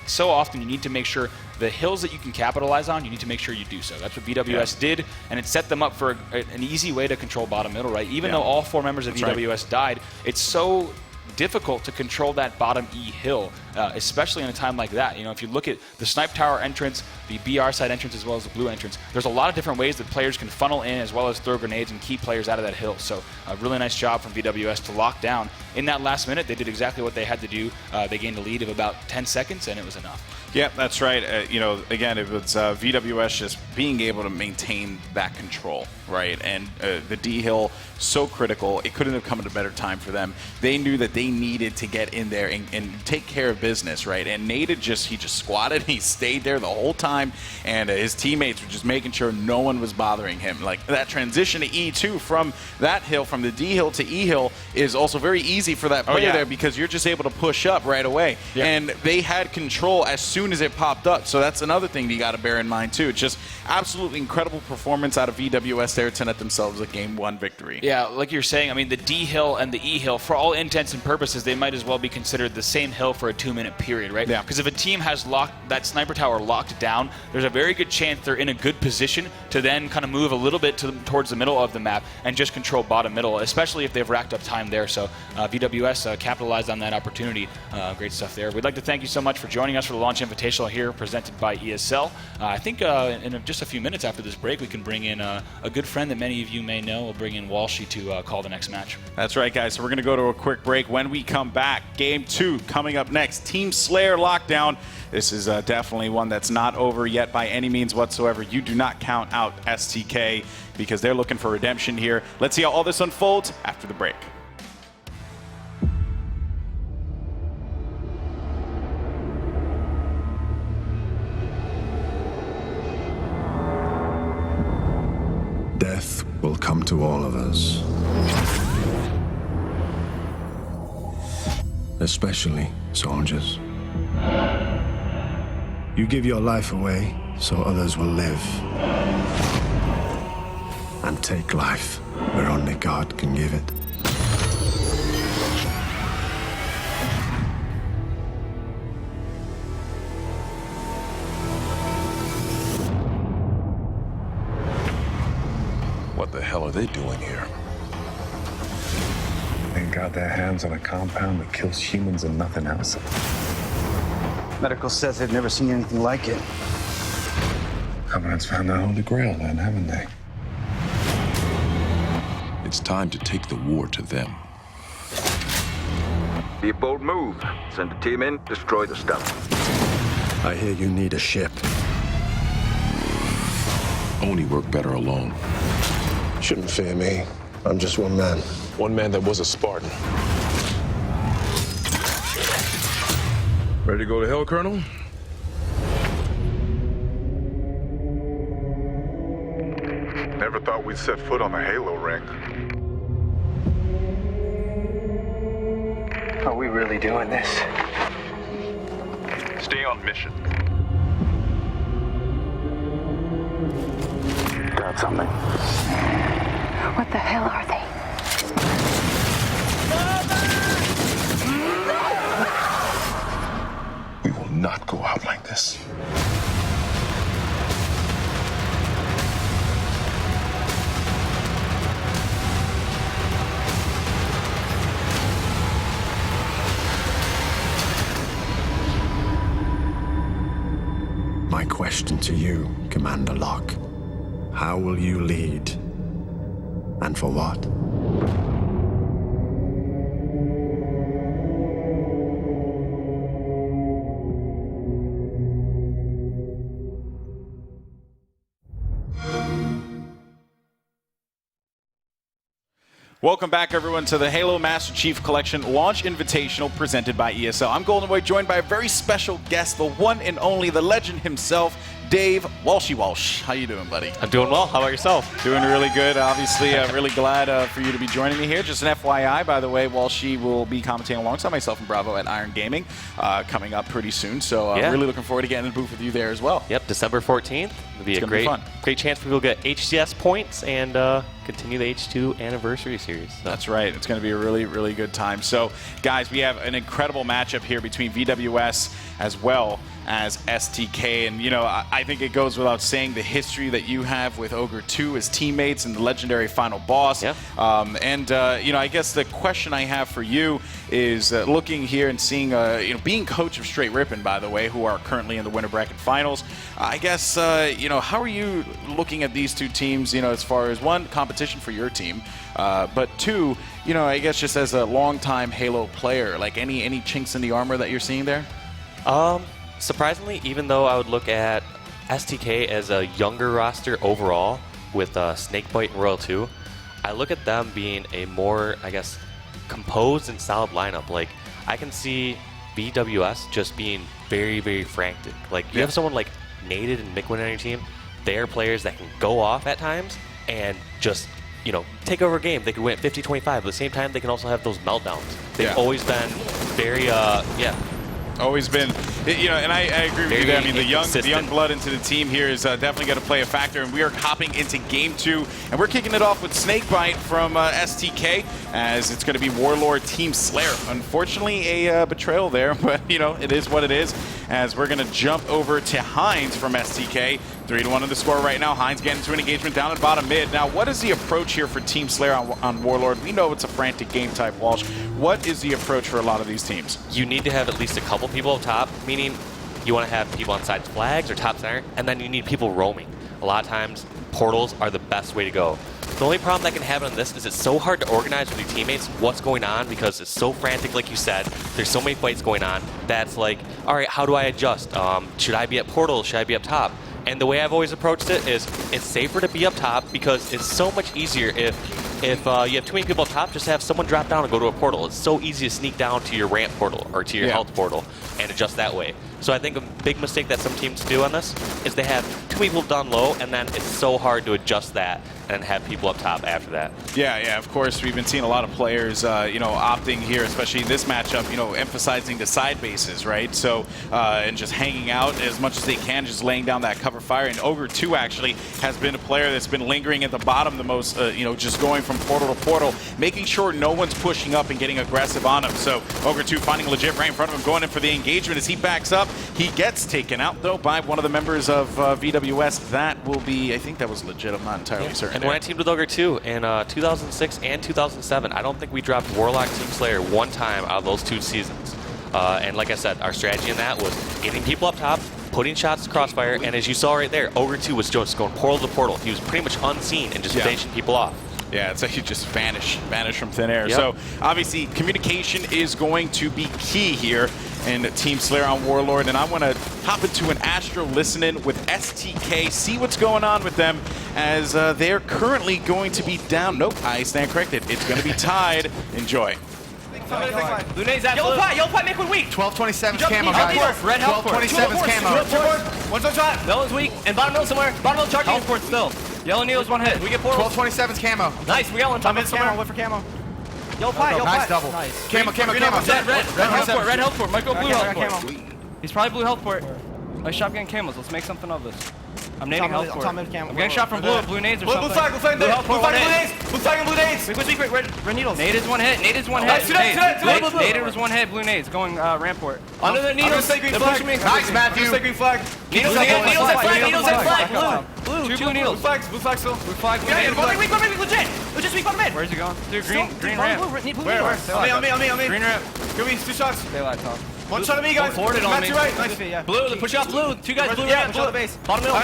So often you need to make sure the hills that you can capitalize on, you need to make sure you do so. That's what VWS did, and it set them up for an easy way to control bottom middle, right? Even though all 4 members of VWS died, it's so difficult to control that bottom E hill, especially in a time like that. You know, if you look at the snipe tower entrance, the BR side entrance, as well as the blue entrance, there's a lot of different ways that players can funnel in as well as throw grenades and keep players out of that hill. So a really nice job from VWS to lock down. In that last minute, they did exactly what they had to do. They gained a lead of about 10 seconds, and it was enough. Yeah, that's right. You know, again, it was VWS just being able to maintain that control, right? And the D hill, so critical. It couldn't have come at a better time for them. They knew that they needed to get in there and take care of business, right? And Nate he just squatted. He stayed there the whole time, and his teammates were just making sure no one was bothering him. Like that transition to E2 from that hill, from the D hill to E hill, is also very easy for that player there, because you're just able to push up right away. Yeah. And they had control as soon as it popped up. So that's another thing you got to bear in mind too. It's just absolutely incredible performance out of VWS there to net themselves a Game 1 victory. Yeah, like you're saying, I mean, the D hill and the E hill, for all intents and purposes, they might as well be considered the same hill for a 2-minute period, right? Yeah. Because if a team has that sniper tower locked down, there's a very good chance they're in a good position to then kind of move a little bit towards the middle of the map and just control bottom middle, especially if they've racked up time there. So VWS capitalized on that opportunity. Great stuff there. We'd like to thank you so much for joining us for the Launch Invitational here, presented by ESL. I think in just a few minutes after this break, we can bring in a good friend that many of you may know. We'll bring in Walshy to call the next match. That's right, guys. So we're going to go to a quick break. When we come back, Game 2 coming up next. Team Slayer Lockdown. This is definitely one that's not over yet by any means whatsoever. You do not count out STK, because they're looking for redemption here. Let's see how all this unfolds after the break. Death will come to all of us. Especially soldiers. You give your life away so others will live. And take life where only God can give it. What the hell are they doing here? They got their hands on a compound that kills humans and nothing else. Medical says they've never seen anything like it. Covenant's found the Holy Grail then, haven't they? It's time to take the war to them. Be a bold move. Send a team in, destroy the stuff. I hear you need a ship. only work better alone. Shouldn't fear me. I'm just one man. One man that was a Spartan. Ready to go to hell, Colonel? Never thought we'd set foot on the Halo ring. Are we really doing this? Stay on mission. Got something. What the hell are they? We will not go out like this. My question to you, Commander Locke. How will you lead? And for what? Welcome back, everyone, to the Halo Master Chief Collection Launch Invitational presented by ESL. I'm Golden Boy, joined by a very special guest, the one and only, the legend himself, Dave Walshy Walsh. How you doing, buddy? I'm doing well. How about yourself? Doing really good. Obviously, really glad for you to be joining me here. Just an FYI, by the way, Walshy will be commentating alongside myself and Bravo at Iron Gaming coming up pretty soon. So really looking forward to getting in the booth with you there as well. Yep, December 14th. It'll be a great chance for people to get HCS points and continue the H2 anniversary series. So. That's right. It's going to be a really, really good time. So, guys, we have an incredible matchup here between VWS as well as STK. And, you know, I think it goes without saying the history that you have with Ogre 2 as teammates and the legendary final boss. Yeah. You know, I guess the question I have for you is looking here and seeing, you know, being coach of Straight Rippin', by the way, who are currently in the winter bracket finals. I guess, you know, how are you looking at these two teams, you know, as far as, one, competition for your team, but two, you know, I guess just as a longtime Halo player, like any chinks in the armor that you're seeing there? Surprisingly, even though I would look at STK as a younger roster overall with Snakebite and Royal 2, I look at them being a more, I guess, composed and solid lineup. Like, I can see VWS just being very, very frantic. Like, you have someone like Naded and Mikwin on your team. They're players that can go off at times and just, you know, take over a game. They can win at 50-25. At the same time, they can also have those meltdowns. They've always been very, always been, you know, and I agree with you there. I mean, the young blood into the team here is definitely going to play a factor, and we are hopping into Game 2, and we're kicking it off with Snakebite from STK, as it's going to be Warlord Team Slayer. Unfortunately, a betrayal there, but, you know, it is what it is, as we're going to jump over to Heinz from STK. 3-1 in the score right now. Heinz getting into an engagement down at bottom mid. Now, what is the approach here for Team Slayer on Warlord? We know it's a frantic game type, Walsh. What is the approach for a lot of these teams? You need to have at least a couple people up top, meaning you want to have people on side flags or top center, and then you need people roaming. A lot of times, portals are the best way to go. The only problem that can happen on this is it's so hard to organize with your teammates what's going on because it's so frantic, like you said. There's so many fights going on that's like, all right, how do I adjust? Should I be at portal? Should I be up top? And the way I've always approached it is it's safer to be up top because it's so much easier if you have too many people up top, just have someone drop down and go to a portal. It's so easy to sneak down to your ramp portal or to your health portal and adjust that way. So I think a big mistake that some teams do on this is they have too many people down low, and then it's so hard to adjust that and have people up top after that. Yeah, of course. We've been seeing a lot of players, you know, opting here, especially in this matchup, you know, emphasizing the side bases, right? So, and just hanging out as much as they can, just laying down that cover fire. And Ogre 2 actually has been a player that's been lingering at the bottom the most, you know, just going from portal to portal, making sure no one's pushing up and getting aggressive on him. So Ogre 2 finding legit right in front of him, going in for the engagement. As he backs up, he gets taken out, though, by one of the members of VWS. That will be, I think that was legit. I'm not entirely certain. And when I teamed with Ogre 2 in 2006 and 2007, I don't think we dropped Warlock Team Slayer one time out of those 2 seasons. And like I said, our strategy in that was getting people up top, putting shots to crossfire, and as you saw right there, Ogre 2 was just going portal to portal. He was pretty much unseen and just finishing people off. Yeah, it's like you just vanish from thin air. Yep. So obviously communication is going to be key here and Team Slayer on Warlord, and I want to hop into an Astro listen-in with STK, see what's going on with them, as they're currently going to be down. Nope, I stand corrected. It's going to be tied. Enjoy. Blue nade's at Yellow pot, make one weak. 1227's camo, guys. Red health port. 1227's camo. One's on shot. Yellow's weak. And bottom middle somewhere. Bottom middle charging. Health port still. Yellow needle's one hit. We get portals. 1227's camo. Nice, we got one. Top mid camo, wait for camo. Yellow pot, yellow pot. Nice double. Nice. Camo. Red health port. Might go blue health port. He's probably blue health port. Nice shot getting camos. Let's make something of this. I'm nading health port. I'm getting shot from blue nades or something. Blue flag, blue nades. Blue flag and blue nades. Weak, red needles. Naded one hit. Naded was one hit. Blue nades going ramport. Under the needles. Nice, Matthew. Green flag. Needles at flag. Blue. Two blue needles. Blue flag. Blue flag. Weak, legit. Legit weak bottom mid. Where's he going? Dude, green ramp. Where? On me. Green ramp. Give me 2 shots. Stay alive, top. One shot at me, guys. Ported on me. Right. Nice. Yeah. Blue, push off blue. Two guys blue Yeah, ramp. blue. Push the base. Bottom middle.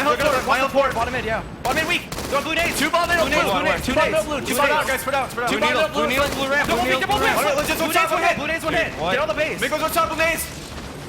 My health port. Bottom mid, yeah. Bottom mid weak. Go blue nades. 2 bottom middle blue. 2 bottom middle blue. 2 Spread out, guys. Spread out. Blue needles, blue ramp. Blue needles, blue ramp. Legit one shot, one hit. Blue nades, one hit. Get on the base. Mid goes one shot, blue nades.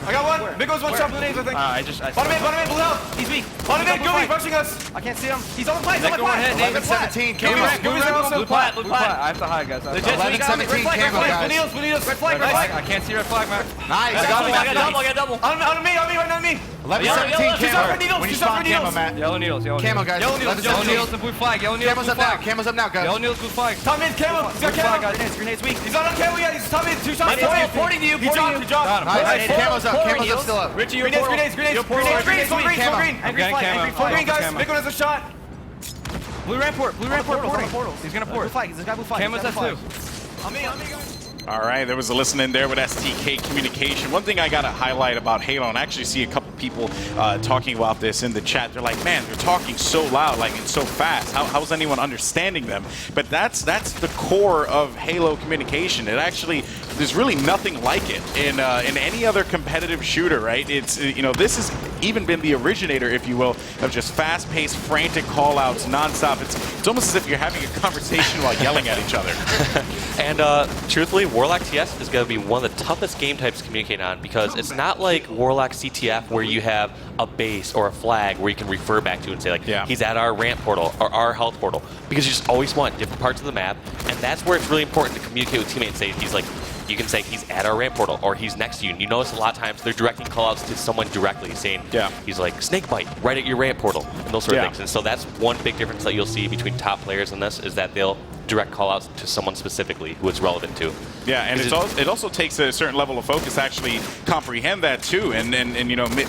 I got one. Mid goes one shot, blue nades, I think. Bottom mid, blue health. He's weak. Bottom mid, Gooey rushing us. I can't see him. He's on the plate. 11-17 camo. Blue plat. I have to hide, guys. 11-17 camo, guys. Blue needles. Red flag. I can't see red flag, man. Nice. I got double. On me, right on me. 11-17 camo. When you spawn camo, Matt. Yellow needles. Camo, guys. Yellow needles and blue flag. Camo's up now. Camo's up now, guys. Yellow needles, blue flag. Top mid, camo. He's got camo. Grenades weak. He's not on camo yet. He's top mid. 2 shots. Porting to you. He dropped. Nice. Camo's up, still up. Richie, you're Grenades. Green. I'm getting camo. Green, guys. Big one has a shot. Blue ramport porting. He's gonna port. This guy blue flag. Camo's at 2. On me, guys. All right, there was a listen in there with STK Communication. One thing I got to highlight about Halo, and I actually see a couple people talking about this in the chat. They're like, man, they're talking so loud, like, and so fast. How's anyone understanding them? But that's the core of Halo Communication. It actually, there's really nothing like it in any other competitive shooter, right? It's, this has even been the originator, if you will, of just fast-paced, frantic call-outs, nonstop. It's almost as if you're having a conversation while yelling at each other. And truthfully, Warlock TS is going to be one of the toughest game types to communicate on, because it's not like Warlock CTF where you have a base or a flag where you can refer back to and say, like, he's at our ramp portal or our health portal, because you just always want different parts of the map, and that's where it's really important to communicate with teammates and say, he's like, you can say he's at our ramp portal or he's next to you. And you notice a lot of times they're directing callouts to someone directly, saying he's like snakebite right at your ramp portal and those sort of things. And so that's one big difference that you'll see between top players in this, is that they'll direct callouts to someone specifically who it's relevant to. Yeah, and it also takes a certain level of focus to actually comprehend that too, and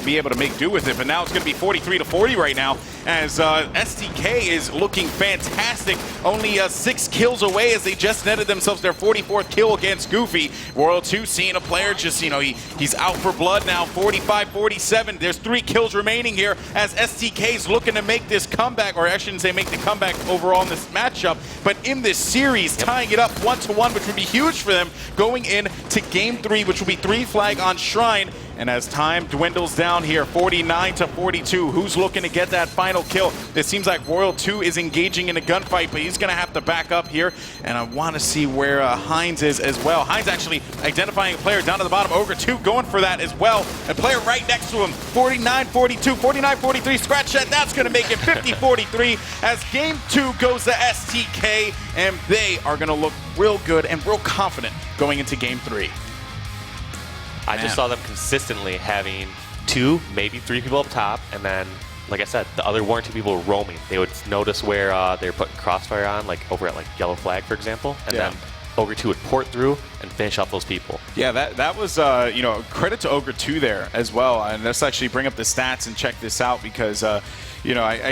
be able to make do with it. But now it's going to be 43-40 right now, as STK is looking fantastic. Only 6 kills away, as they just netted themselves their 44th kill against Goofy. World 2 seeing a player just, he's out for blood now, 45-47. There's 3 kills remaining here, as STK is looking to make this comeback, or I shouldn't say make the comeback overall in this matchup, but in this series, tying it up 1-1, which would be huge for them going into Game 3, which will be 3 flag on Shrine. And as time dwindles down here, 49-42, who's looking to get that final kill? It seems like Royal 2 is engaging in a gunfight, but he's going to have to back up here. And I want to see where Heinz is as well. Heinz actually identifying a player down to the bottom. Ogre 2 going for that as well. A player right next to him, 49-42, 49-43, scratch that. That's going to make it 50-43 as Game 2 goes to STK, and they are going to look real good and real confident going into Game 3. I just saw them consistently having 2, maybe 3 people up top, and then, like I said, the other 1 or 2 people roaming. They would notice where they were putting crossfire on, like over at like yellow flag, for example, and then Ogre 2 would port through and finish off those people. Yeah, that was credit to Ogre 2 there as well. And let's actually bring up the stats and check this out, because I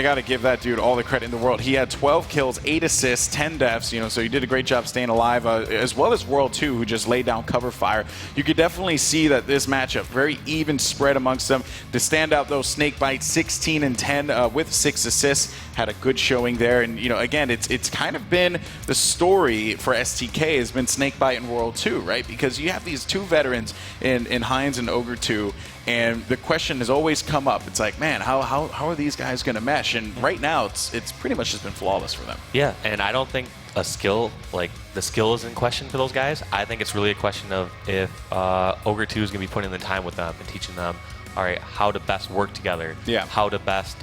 got to give that dude all the credit in the world. He had 12 kills, 8 assists, 10 deaths, so he did a great job staying alive, as well as World 2, who just laid down cover fire. You could definitely see that this matchup, very even spread amongst them. The standout, though, Snakebite, 16 and 10 with 6 assists, had a good showing there. And, again, it's kind of been the story for STK has been Snakebite and World 2, right? Because you have these 2 veterans in Heinz and Ogre 2, and the question has always come up. It's like, man, how are these guys going to mesh? And right now, it's pretty much just been flawless for them. Yeah, and I don't think a skill, like the skill is in question for those guys. I think it's really a question of if Ogre 2 is going to be putting in the time with them and teaching them, all right, how to best work together, how to best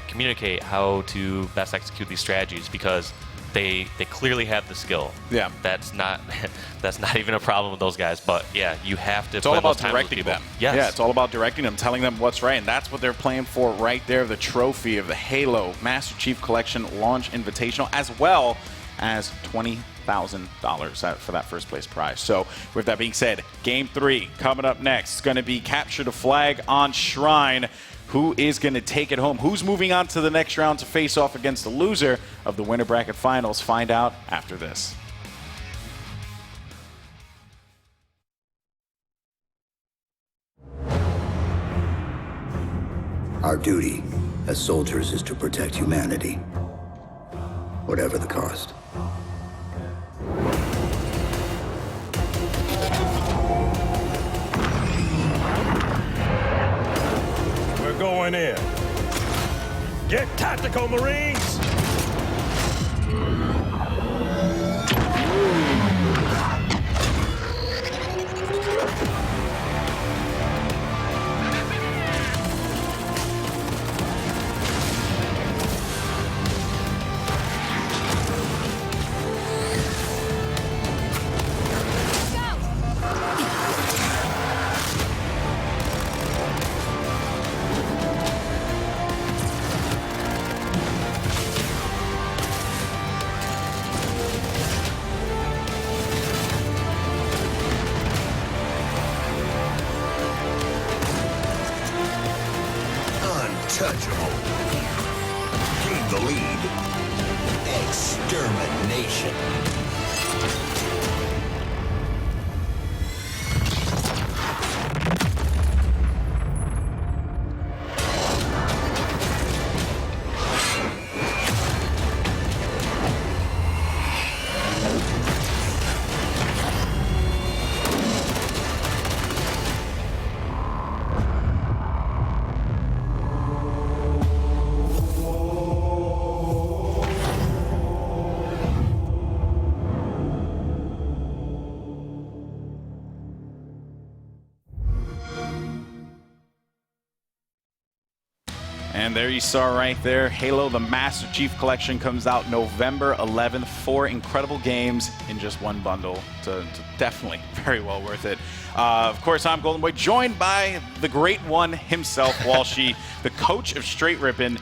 communicate, how to best execute these strategies, because they clearly have the skill. Yeah, that's not even a problem with those guys. But yeah, you have to. It's all about directing them. Yes. Yeah, it's all about directing them, telling them what's right, and that's what they're playing for right there. The trophy of the Halo Master Chief Collection Launch Invitational, as well as $20,000 for that first place prize. So with that being said, Game 3 coming up next. It's going to be capture the flag on Shrine. Who is going to take it home? Who's moving on to the next round to face off against the loser of the winner bracket finals? Find out after this. Our duty as soldiers is to protect humanity, whatever the cost. We're going in. Get tactical, Marines! Untouchable. Gain the lead. Extermination. And there you saw right there, Halo the Master Chief Collection comes out November 11th. 4 incredible games in just one bundle. To definitely very well worth it. Of course, I'm Golden Boy, joined by the great one himself, Walshy, the coach of Straight Rippin'.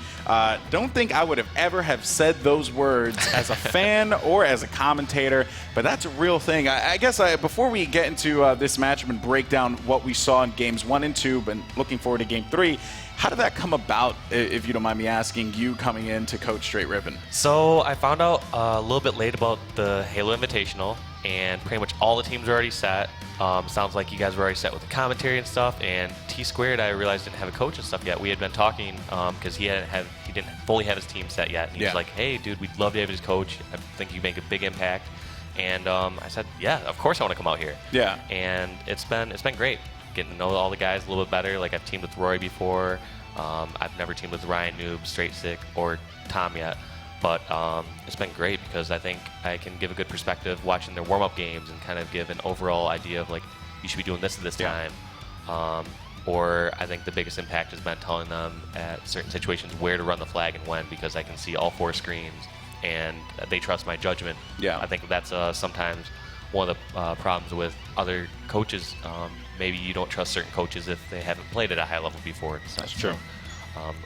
Don't think I would have ever have said those words as a fan or as a commentator, but that's a real thing. I guess before we get into this matchup and break down what we saw in games 1 and 2, but looking forward to game 3, how did that come about, if you don't mind me asking, you coming in to coach Straight Rippin'? So I found out a little bit late about the Halo Invitational, and pretty much all the teams are already set. Sounds like you guys were already set with the commentary and stuff, and T-Squared, I realized, didn't have a coach and stuff yet. We had been talking because he didn't fully have his team set yet. And he was like, hey, dude, we'd love to have you as coach. I think you make a big impact. And I said, yeah, of course I want to come out here. Yeah. And it's been great. Getting to know all the guys a little bit better. Like, I've teamed with Roy before. I've never teamed with Ryan Noob, Straight Sick, or Tom yet. But it's been great because I think I can give a good perspective watching their warm-up games and kind of give an overall idea of, like, you should be doing this at this time. Or I think the biggest impact has been telling them at certain situations where to run the flag and when, because I can see all 4 screens and they trust my judgment. Yeah. I think that's sometimes one of the problems with other coaches. Maybe you don't trust certain coaches if they haven't played at a high level before. That's true.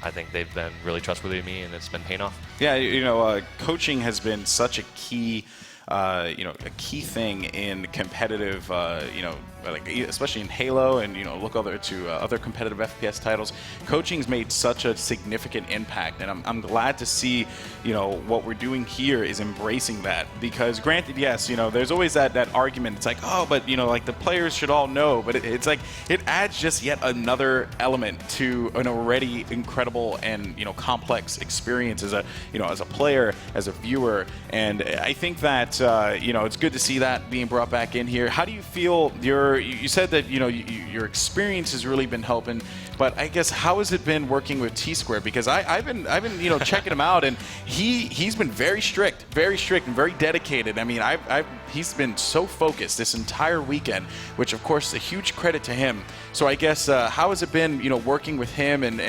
I think they've been really trustworthy to me, and it's been paying off. Yeah, coaching has been such a key, a key thing in competitive, like especially in Halo, and look to other competitive FPS titles. Coaching's made such a significant impact, and I'm glad to see, what we're doing here is embracing that. Because granted, yes, there's always that argument. It's like, oh, but like the players should all know, but it's like it adds just yet another element to an already incredible and complex experience as a as a player, as a viewer, and I think that it's good to see that being brought back in here. How do you feel? You said that your experience has really been helping, but but I guess how has it been working with T-Square? Because I've been checking him out, and he's been very strict and very dedicated. I mean, he's been so focused this entire weekend, which of course is a huge credit to him. So I guess how has it been working with him and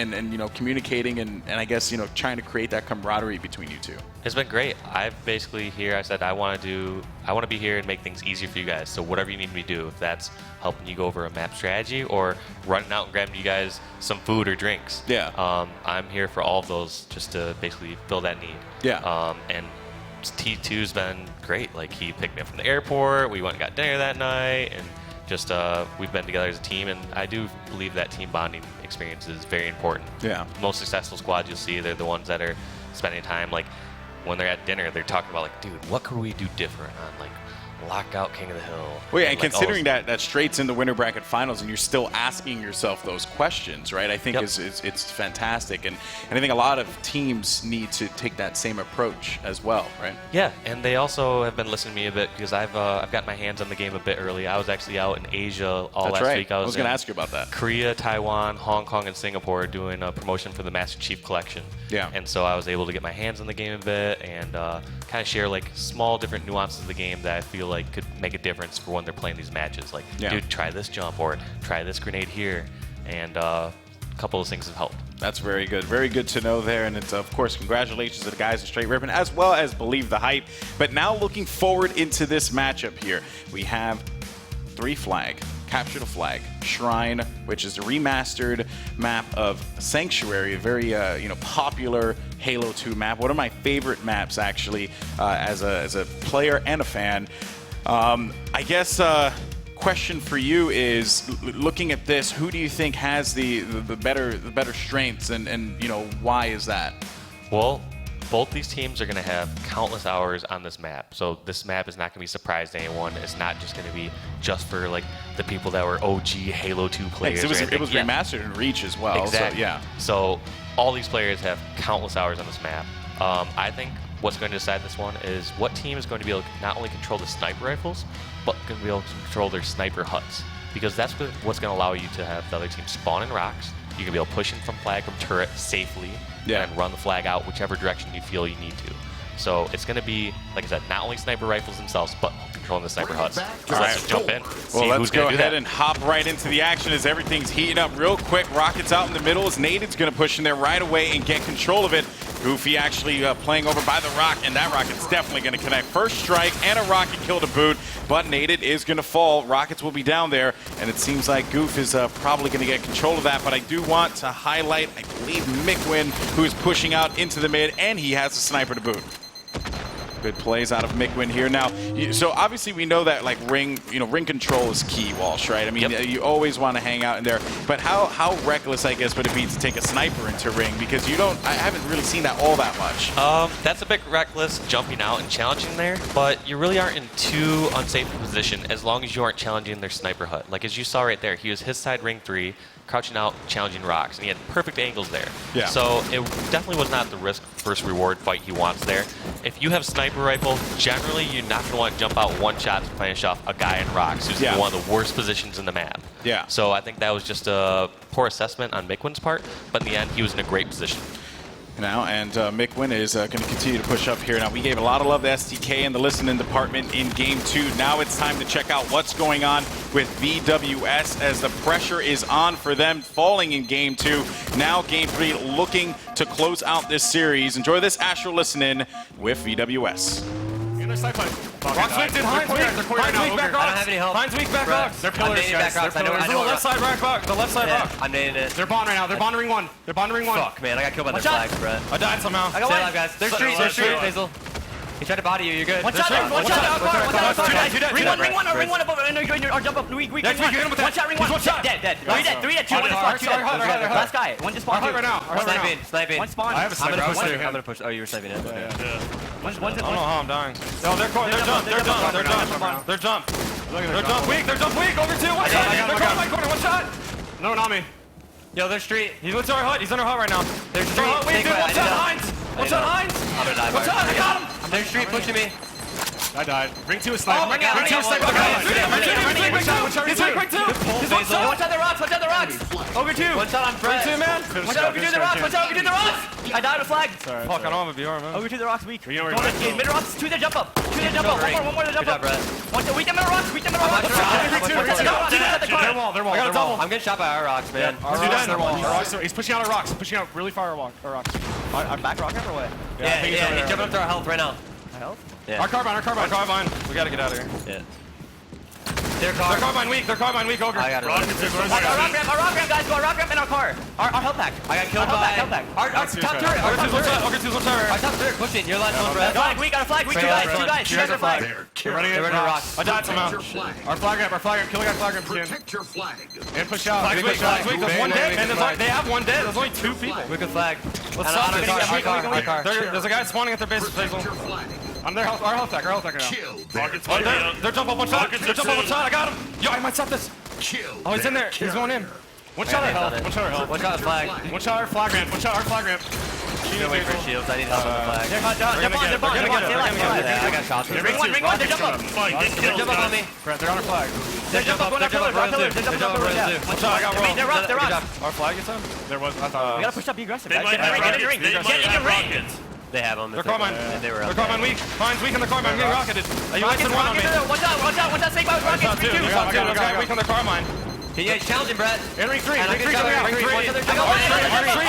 communicating and I guess trying to create that camaraderie between you two? It's been great. I've basically I said I want to be here and make things easier for you guys. So whatever you need me to do, if that's helping you go over a map strategy or running out and grabbing you guys some food or drinks. Yeah. I'm here for all of those just to basically fill that need. Yeah. And T2's been great. Like he picked me up from the airport. We went and got dinner that night and just we've been together as a team, and I do believe that team bonding experience is very important. Yeah. Most successful squads you'll see, they're the ones that are spending time like when they're at dinner, they're talking about like, dude, what could we do different on like Lockout King of the Hill? Well, yeah, and like considering that straight's in the winter bracket finals, and you're still asking yourself those questions, right? I think it's fantastic, and I think a lot of teams need to take that same approach as well, right? Yeah, and they also have been listening to me a bit because I've got my hands on the game a bit early. I was actually out in Asia last week. I was going to ask you about that. Korea, Taiwan, Hong Kong, and Singapore doing a promotion for the Master Chief Collection. Yeah. And so I was able to get my hands on the game a bit and kind of share like small different nuances of the game that I feel like could make a difference for when they're playing these matches. Like, dude, try this jump or try this grenade here. And a couple of things have helped. That's very good. Very good to know there. And it's, of course, congratulations to the guys in Straight Ribbon, as well as Believe the Hype. But now looking forward into this matchup here, we have 3 flag. Capture the Flag, Shrine, which is the remastered map of Sanctuary, a very popular Halo 2 map. One of my favorite maps, actually, as a player and a fan. I guess question for you is, looking at this, who do you think has the better strengths, and why is that? Well, both these teams are going to have countless hours on this map. So this map is not going to be a surprise to anyone. It's not just going to be just for like the people that were OG Halo 2 players. It was remastered in Reach as well. Exactly. So, yeah. So all these players have countless hours on this map. I think what's going to decide this one is what team is going to be able to not only control the sniper rifles, but going to be able to control their sniper huts. Because that's what's going to allow you to have the other team spawn in rocks. You can be able to push in from flag from turret safely and run the flag out whichever direction you feel you need to. So it's going to be, like I said, not only sniper rifles themselves, but controlling the sniper huts. So let's just jump in. Well, let's go ahead and hop right into the action as everything's heating up real quick. Rocket's out in the middle as Naded's going to push in there right away and get control of it. Goofy actually playing over by the rock, and that rocket's definitely going to connect. First strike and a rocket kill to boot, but Naded is going to fall. Rockets will be down there, and it seems like Goof is probably going to get control of that, but I do want to highlight, I believe, Mickwin, who is pushing out into the mid, and he has a sniper to boot. Good plays out of Mickwin here. Now, so obviously we know that like ring control is key, Walsh, right? I mean, you always want to hang out in there. But how reckless, I guess, would it be to take a sniper into ring? Because I haven't really seen that all that much. That's a bit reckless, jumping out and challenging there, but you really aren't in too unsafe a position as long as you aren't challenging their sniper hut. Like as you saw right there, he was his side ring 3, crouching out, challenging rocks, and he had perfect angles there. Yeah. So it definitely was not the risk versus reward fight he wants there. If you have sniper rifle, generally you're not going to want to jump out one shot to finish off a guy in rocks who's in one of the worst positions in the map. Yeah. So I think that was just a poor assessment on Mickwin's part, but in the end he was in a great position. Now, and Mickwin is going to continue to push up here. Now, we gave a lot of love to STK and the listening department in Game 2. Now it's time to check out what's going on with VWS as the pressure is on for them, falling in Game 2. Now, Game 3 looking to close out this series. Enjoy this Astro Listen-In with VWS. Rock's weak, dude. Heinz weak. Heinz weak, back rocks. I don't have any help. Heinz weak, back rocks. They're pillars, guys. They're pillars. There's the left side rock. The left side rock. I'm nading it. They're bond right now. They're bond ring 1. They're bond ring 1. Fuck, man. I got killed by their flags, Brett. I died somehow. I got one. Guys. They're street. They're street, Hazel. He tried to body you. You're good. One shot. Ring 1. Jump up. Weak. One shot. Ring 1. One shot. Dead. 3 dead. 2 last guy. One just spawned. Right now. Sniping. One spawn. I have a sniper. I'm gonna push. Oh, you were sniping it. I don't know how I'm dying. No, they're jumped. They're jumped. They're jump weak. Over 2. One shot. They're going my corner. One shot. No, not me. Yo, they're street. He's with our hut. He's in our hut right now. They're street. Wait, dude. One shot Heinz. I'm gonna die. One shot. I got him. They're street pushing me. I died. Ring 2 is sniper. Ring 2 is sniper. He's quick too. Watch out the rocks. Watch out the rocks. Ogre 2. One shot on Fred. Ring 2, man. Watch out Ogre 2 the rocks. Watch out Ogre 2 the rocks. I died with flag. Sorry. Fuck, I don't have a BR, man. Ogre 2 the rocks weak. You know where you're Mid rocks. 2 the jump up. 2 the jump up. One more the jump up. Weak them middle rocks. Weak them middle rocks. They're wall. I got a double. I'm getting shot by our rocks, man. He's pushing out our rocks. Pushing out really far our rocks. Our back rock or what? Yeah, he's jumping up to our health right now. Health? Yeah. Our carbine. We gotta get out of here. Yeah. They're carbine weak, Ogre. I got it. Our rock ramp, guys, go our rock ramp in our car. Our health pack. I got killed by... Health pack. Our top turret. Our top turret, push it. You're last one, Brad. Flag weak, got a flag weak. Two guys. You guys are flag. They're running into rocks. I died somehow. Our flag ramp. Kill a guy flag ramp. Protect your flag. And push out. Flag's weak. There's one dead. And they have one dead. There's only 2 people. We could flag. Let's stop this. Our car. There's a guy spawning at their base. I'm their our health pack now. They're jump up one shot. I got him. Yo, I might stop this. Oh, he's in there. He's going in. One shot at health. One shot at flag. One shot our flag ramp. Wait for shields. I need help on the flag. They're gonna get it. I got shots. Ring one. They jump up. They jump up on me. They're on our flag. They jump up. One up pillars. I got rolled. They're rock. Our flag gets on? There was. I thought. We gotta push up. Be aggressive. They might have ring. Get in the ring. They have them. They're carbine. They're carbine weak. Fine's weak on the carbine. I'm getting rocketed. You want one on me? Watch out. Snake by rockets. I got weak on the carbine. Yeah, challenging, Brett. In ring 3. Ring 3.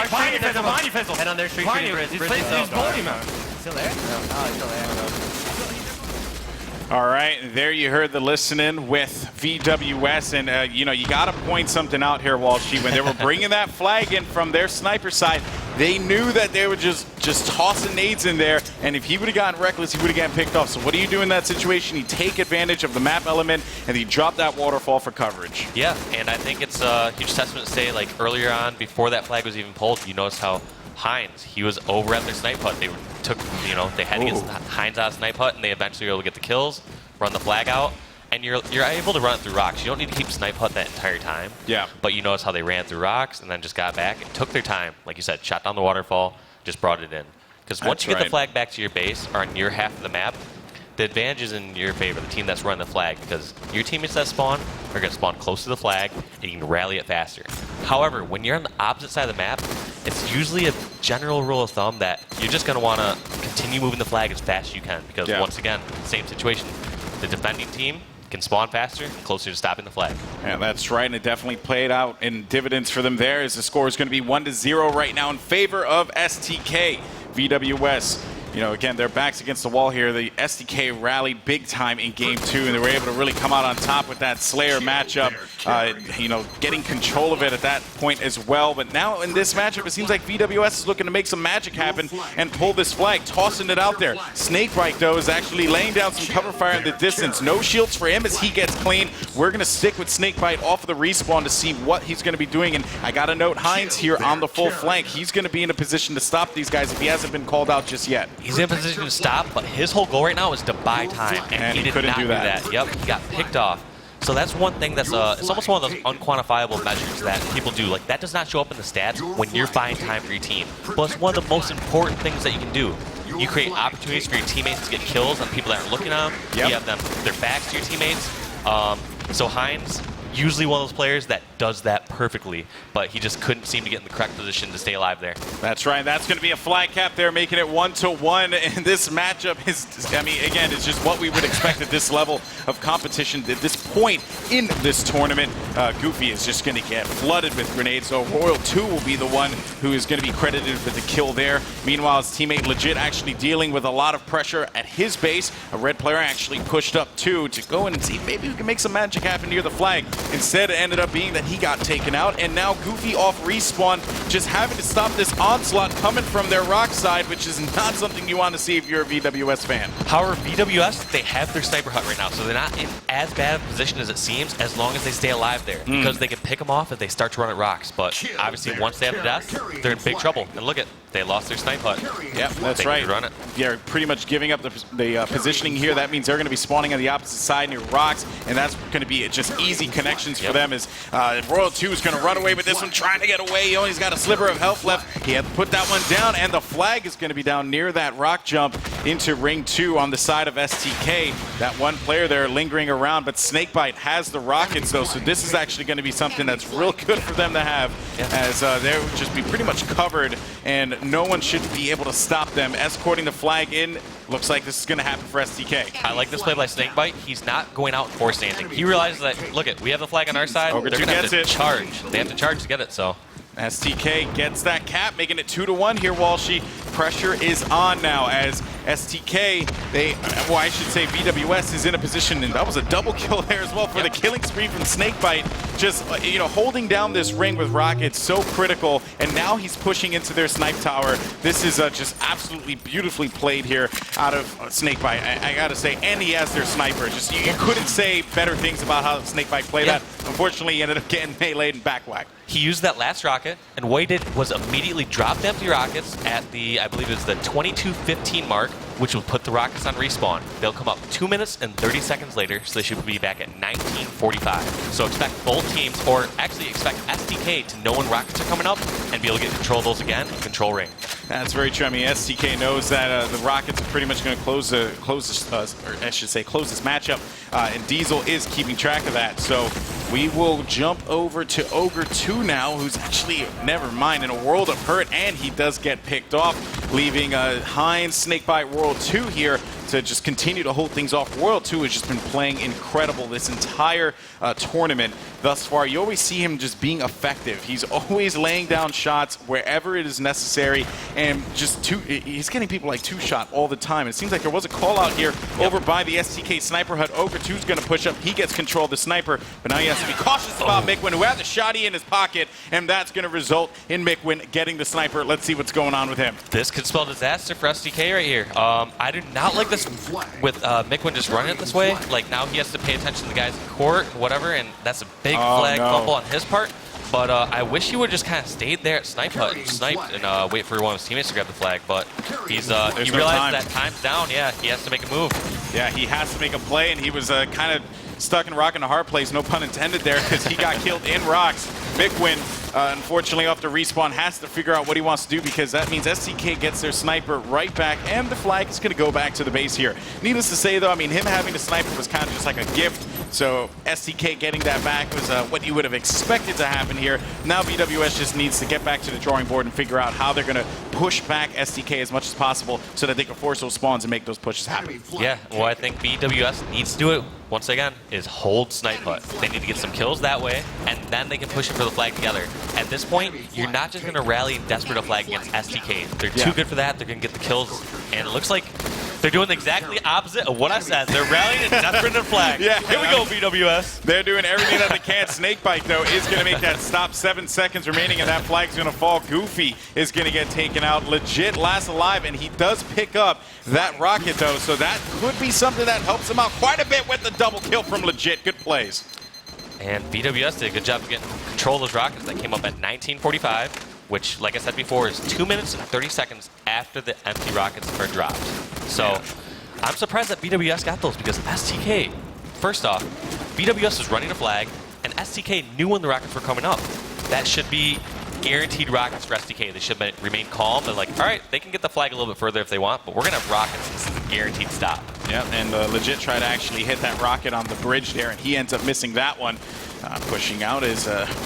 Behind you, Fizzle. Head on their street. He's bully, man. Still there? Oh, he's still there. All right, there you heard the listening with VWS, and you got to point something out here, Walshy. When they were bringing that flag in from their sniper side, they knew that they were just tossing nades in there, and if he would have gotten reckless, he would have gotten picked off. So what do you do in that situation? You take advantage of the map element, and you drop that waterfall for coverage. Yeah, and I think it's a huge testament to say, like earlier on, before that flag was even pulled, you notice how Hines, he was over at their snipe hut. They had to get Hines out of snipe hut, and they eventually were able to get the kills, run the flag out, and you're able to run it through rocks. You don't need to keep snipe hut that entire time. Yeah. But you notice how they ran through rocks and then just got back and took their time. Like you said, shot down the waterfall, just brought it in. Because once you get the flag back to your base, or on your half of the map, the advantage is in your favor, the team that's running the flag, because your teammates that spawn are going to spawn close to the flag, and you can rally it faster. However, when you're on the opposite side of the map, it's usually a general rule of thumb that you're just going to want to continue moving the flag as fast as you can, because once again, same situation. The defending team can spawn faster and closer to stopping the flag. Yeah, that's right, and it definitely played out in dividends for them there, as the score is going to be 1-0 right now in favor of STK. VWS, again, their backs against the wall here. The STK rallied big time in Game 2, and they were able to really come out on top with that Slayer matchup, getting control of it at that point as well. But now in this matchup, it seems like VWS is looking to make some magic happen and pull this flag, tossing it out there. Snakebite, though, is actually laying down some cover fire in the distance. No shields for him as he gets clean. We're going to stick with Snakebite off of the respawn to see what he's going to be doing. And I got to note Hines here on the full flank. He's going to be in a position to stop these guys if he hasn't been called out just yet. He's in a position to stop, but his whole goal right now is to buy time, and he did not do that. Yep, he got picked off. So that's one thing that's it's almost one of those unquantifiable measures that people do. Like, that does not show up in the stats when you're buying time for your team, but it's one of the most important things that you can do. You create opportunities for your teammates to get kills on people that aren't looking at them. You have their backs to your teammates. So Hines, usually one of those players that does that perfectly, but he just couldn't seem to get in the correct position to stay alive there. That's right. That's going to be a flag cap there, making it 1-1. And this matchup is, again, it's just what we would expect at this level of competition. At this point in this tournament, Goofy is just going to get flooded with grenades. So Royal 2 will be the one who is going to be credited with the kill there. Meanwhile, his teammate Legit actually dealing with a lot of pressure at his base. A red player actually pushed up too to go in and see if maybe we can make some magic happen near the flag. Instead, it ended up being that he got taken out, and now Goofy off respawn, just having to stop this onslaught coming from their rock side, which is not something you want to see if you're a VWS fan. However, VWS, they have their sniper hut right now, so they're not in as bad a position as it seems, as long as they stay alive there, because they can pick them off if they start to run at rocks. But obviously, once they have the death, they're in big trouble. And look at, they lost their snipe hut. Yeah, that's right. Run it. They're pretty much giving up the positioning here. That means they're going to be spawning on the opposite side near rocks, and that's going to be just easy connections for them as Royal 2 is going to run away with this one, trying to get away. He only's got a sliver of health left. He had to put that one down, and the flag is going to be down near that rock jump into ring 2 on the side of STK. That one player there lingering around, but Snakebite has the rockets, though, so this is actually going to be something that's real good for them to have, as they would just be pretty much covered, and no one should be able to stop them. Escorting the flag in, looks like this is going to happen for STK. I like this play by Snakebite. He's not going out and forcing anything. He realizes that, look, we have the flag on our side. They're going to have to charge. They have to charge to get it, so. STK gets that cap, making it 2-1 here, Walshy. Pressure is on now as STK, I should say VWS is in a position, and that was a double kill there as well for the killing spree from Snakebite. Just, holding down this ring with rockets, so critical, and now he's pushing into their snipe tower. This is just absolutely beautifully played here out of Snakebite. I gotta say, and he has their sniper. Just, you couldn't say better things about how Snakebite played that. Unfortunately, he ended up getting meleeed and back-whacked. He used that last rocket, and what he did was immediately drop the empty rockets at the, I believe it was the 22:15 mark, which will put the rockets on respawn. They'll come up 2 minutes and 30 seconds later, so they should be back at 19:45. So expect both teams, or actually expect STK to know when rockets are coming up and be able to get control of those again and control ring. That's very true. I mean, STK knows that the Rockets are pretty much going to close this matchup, and Diesel is keeping track of that. So we will jump over to Ogre 2 now, who's actually, never mind, in a world of hurt, and he does get picked off, leaving Heinz, Snakebite, World 2 here to just continue to hold things off. World 2 has just been playing incredible this entire tournament thus far. You always see him just being effective. He's always laying down shots wherever it is necessary, and just he's getting people like 2-shot all the time. It seems like there was a call out here over by the STK sniper hut. Ogre 2's going to push up. He gets control of the sniper, but now he has to be cautious about Mikwin, who had the shotty in his pocket, and that's going to result in Mikwin getting the sniper. Let's see what's going on with him. This could spell disaster for STK right here. I do not like this with Mikwin just running it this way. Like, now he has to pay attention to the guys in court and whatever, and that's a big flag fumble on his part. But I wish he would just kind of stayed there at snipe hut and sniped and wait for one of his teammates to grab the flag. But he's he realized that time's down. Yeah, he has to make a move. Yeah, he has to make a play, and he was kind of stuck in a rock and a hard place, no pun intended there, because he got killed in rocks. Mikwin, unfortunately, off the respawn, has to figure out what he wants to do, because that means STK gets their sniper right back, and the flag is going to go back to the base here. Needless to say, though, I mean, him having the sniper was kind of just like a gift, so STK getting that back was what you would have expected to happen here. Now VWS just needs to get back to the drawing board and figure out how they're going to push back STK as much as possible so that they can force those spawns and make those pushes happen. Yeah, well, I think VWS needs to do it, once again, is hold snipe hut. They need to get some kills that way, and then they can push it for the flag together. At this point, you're not just going to rally desperate a flag against STK. They're too good for that. They're going to get the kills, and it looks like they're doing the exactly opposite of what I said. They're rallying and desperate a flag. Yeah, here we go, VWS. They're doing everything that they can. Snakebite, though, is going to make that stop. 7 seconds remaining, and that flag's going to fall. Goofy is going to get taken out. Legit last alive, and he does pick up that rocket, though, so that could be something that helps him out quite a bit with the double kill from Legit. Good plays. And VWS did a good job of getting control of those rockets. That came up at 19:45, which, like I said before, is 2 minutes and 30 seconds after the empty rockets are dropped. So I'm surprised that VWS got those, because STK, first off, VWS was running a flag, and STK knew when the rockets were coming up. That should be guaranteed rockets for STK. They should remain calm. They're like, all right, they can get the flag a little bit further if they want, but we're going to have rockets. This is a guaranteed stop. Yeah, and Legit tried to actually hit that rocket on the bridge there, and he ends up missing that one. Pushing out is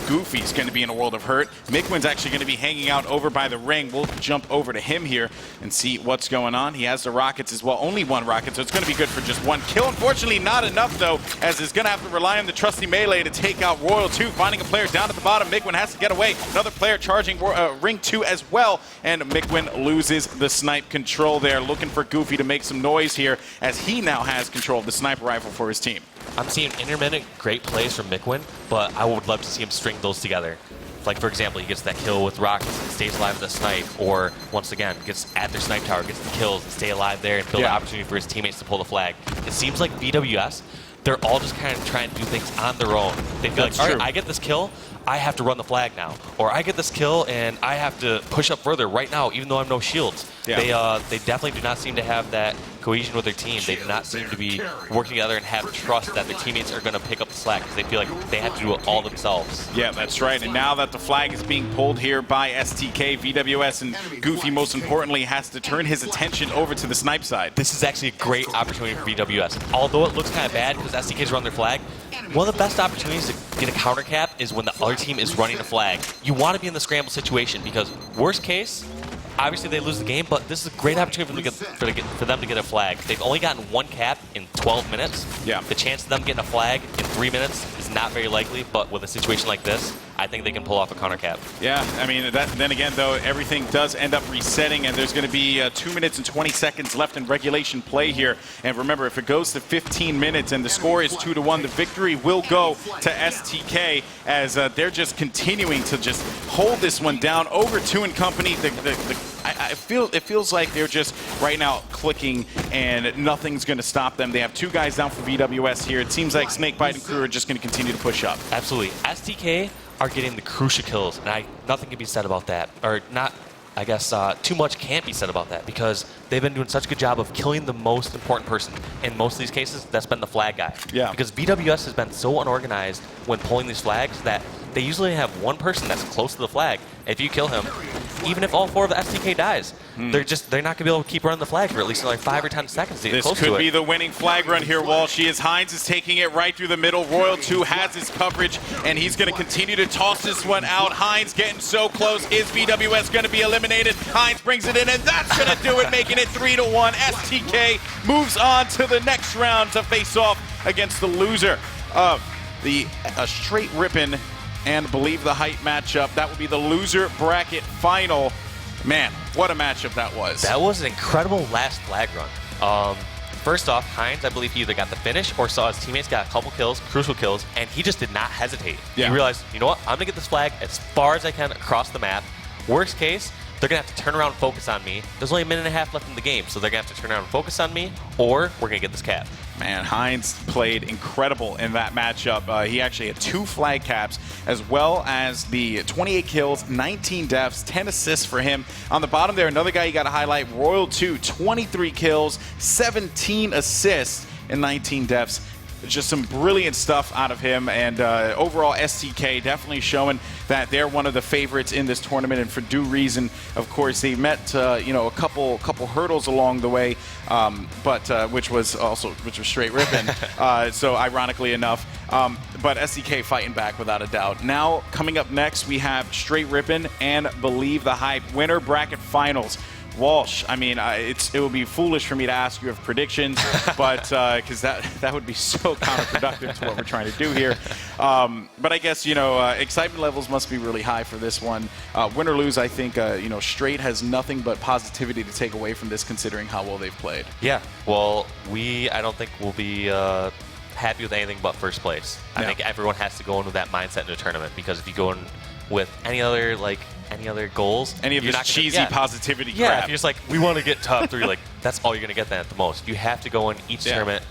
Goofy's going to be in a world of hurt. Mikwin's actually going to be hanging out over by the ring. We'll jump over to him here and see what's going on. He has the rockets as well. Only one rocket, so it's going to be good for just one kill. Unfortunately, not enough, though, as he's going to have to rely on the trusty melee to take out Royal 2. Finding a player down at the bottom. Mikwin has to get away. Another player charging Ring 2 as well, and Mikwin loses the snipe control there. Looking for Goofy to make some noise here, as he now has control of the sniper rifle for his team. I'm seeing intermittent great plays from Mikwin, but I would love to see him string those together. Like, for example, he gets that kill with rockets and stays alive with a snipe, or, once again, gets at their snipe tower, gets the kills and stay alive there and build an opportunity for his teammates to pull the flag. It seems like VWS, they're all just kind of trying to do things on their own. They feel like, all right, I get this kill, I have to run the flag now, or I get this kill and I have to push up further right now, even though I have no shields. Yeah. They definitely do not seem to have that cohesion with their team. They do not seem to be working together and have trust that their teammates are going to pick up the slack because they feel like they have to do it all themselves. Yeah, that's right. And now that the flag is being pulled here by STK, VWS, and Goofy, most importantly, has to turn his attention over to the snipe side. This is actually a great opportunity for VWS. Although it looks kind of bad because STK's run their flag, one of the best opportunities to get a counter cap is when the other team is running a flag. You want to be in the scramble situation because worst case, obviously they lose the game, but this is a great opportunity for them to get a flag. They've only gotten one cap in 12 minutes. Yeah. The chance of them getting a flag in 3 minutes is not very likely, but with a situation like this, I think they can pull off a counter cap. Yeah, I mean, then again, though, everything does end up resetting, and there's going to be 2 minutes and 20 seconds left in regulation play here. And remember, if it goes to 15 minutes and the score is 2-1, the victory will go to STK as they're just continuing to just hold this one down. Over 2 and company. It feels like they're just right now clicking, and nothing's going to stop them. They have 2 guys down for VWS here. It seems like Snakebite and crew are just going to continue to push up. Absolutely. STK are getting the crucial kills, and nothing can be said about that. Or not, I guess, too much can't be said about that because they've been doing such a good job of killing the most important person. In most of these cases, that's been the flag guy. Yeah. Because VWS has been so unorganized when pulling these flags that they usually have one person that's close to the flag. If you kill him, even if all 4 of the STK dies, they're not going to be able to keep running the flag for at least like 5 or 10 seconds to get close to it. This could be the winning flag run here, Walsh. Hines is taking it right through the middle. Royal 2 has his coverage, and he's going to continue to toss this one out. Hines getting so close. Is VWS going to be eliminated? Hines brings it in, and that's going to do it, making it 3-1. STK moves on to the next round to face off against the loser of the straight ripping and Believe the Hype matchup. That would be the loser bracket final. Man, what a matchup that was. That was an incredible last flag run. First off, Hines, I believe he either got the finish or saw his teammates got a couple kills, crucial kills, and he just did not hesitate. Yeah. He realized, you know what, I'm going to get this flag as far as I can across the map. Worst case, they're going to have to turn around and focus on me. There's only a minute and a half left in the game, so they're going to have to turn around and focus on me, or we're going to get this cap. Man, Hines played incredible in that matchup. He actually had 2 flag caps, as well as the 28 kills, 19 deaths, 10 assists for him. On the bottom there, another guy you got to highlight, Royal 2, 23 kills, 17 assists, and 19 deaths. Just some brilliant stuff out of him, and overall STK definitely showing that they're one of the favorites in this tournament, and for due reason. Of course, they met a couple hurdles along the way, which was straight ripping. So ironically enough, but STK fighting back without a doubt. Now coming up next, we have straight ripping and Believe the Hype winner bracket finals. Walsh, I mean, it would be foolish for me to ask you of predictions, but because that would be so counterproductive to what we're trying to do here. But I guess excitement levels must be really high for this one. Win or lose, I think Straight has nothing but positivity to take away from this, considering how well they've played. Yeah, well, I don't think we'll be happy with anything but first place. I think everyone has to go into that mindset in a tournament, because if you go in with any other goals, any of this cheesy positivity crap. crap. If you're just like, we want to get top 3, like that's all you're gonna get then at the most. You have to go in each tournament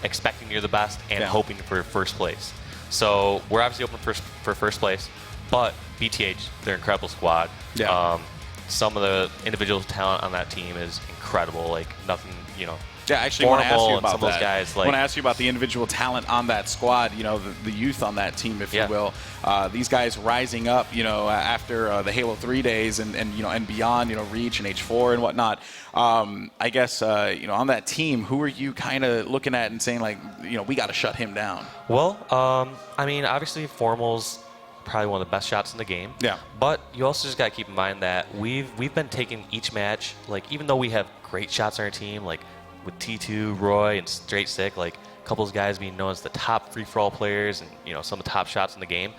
expecting you're the best and hoping for first place. So we're obviously open for first place, but BTH, they're an incredible squad. Some of the individual talent on that team is incredible. Like nothing, Yeah, actually, I want to ask you about some of those guys. I want to ask you about the individual talent on that squad. The youth on that team, if you will. These guys rising up, after the Halo 3 days and beyond, Reach and H4 and whatnot. I guess on that team, who are you kind of looking at and saying like, we got to shut him down? Well, I mean, obviously Formal's probably one of the best shots in the game. Yeah. But you also just got to keep in mind that we've been taking each match, like even though we have great shots on our team, like with T2, Roy, and Straight Sick, like a couple of guys being known as the top free-for-all players and some of the top shots in the game,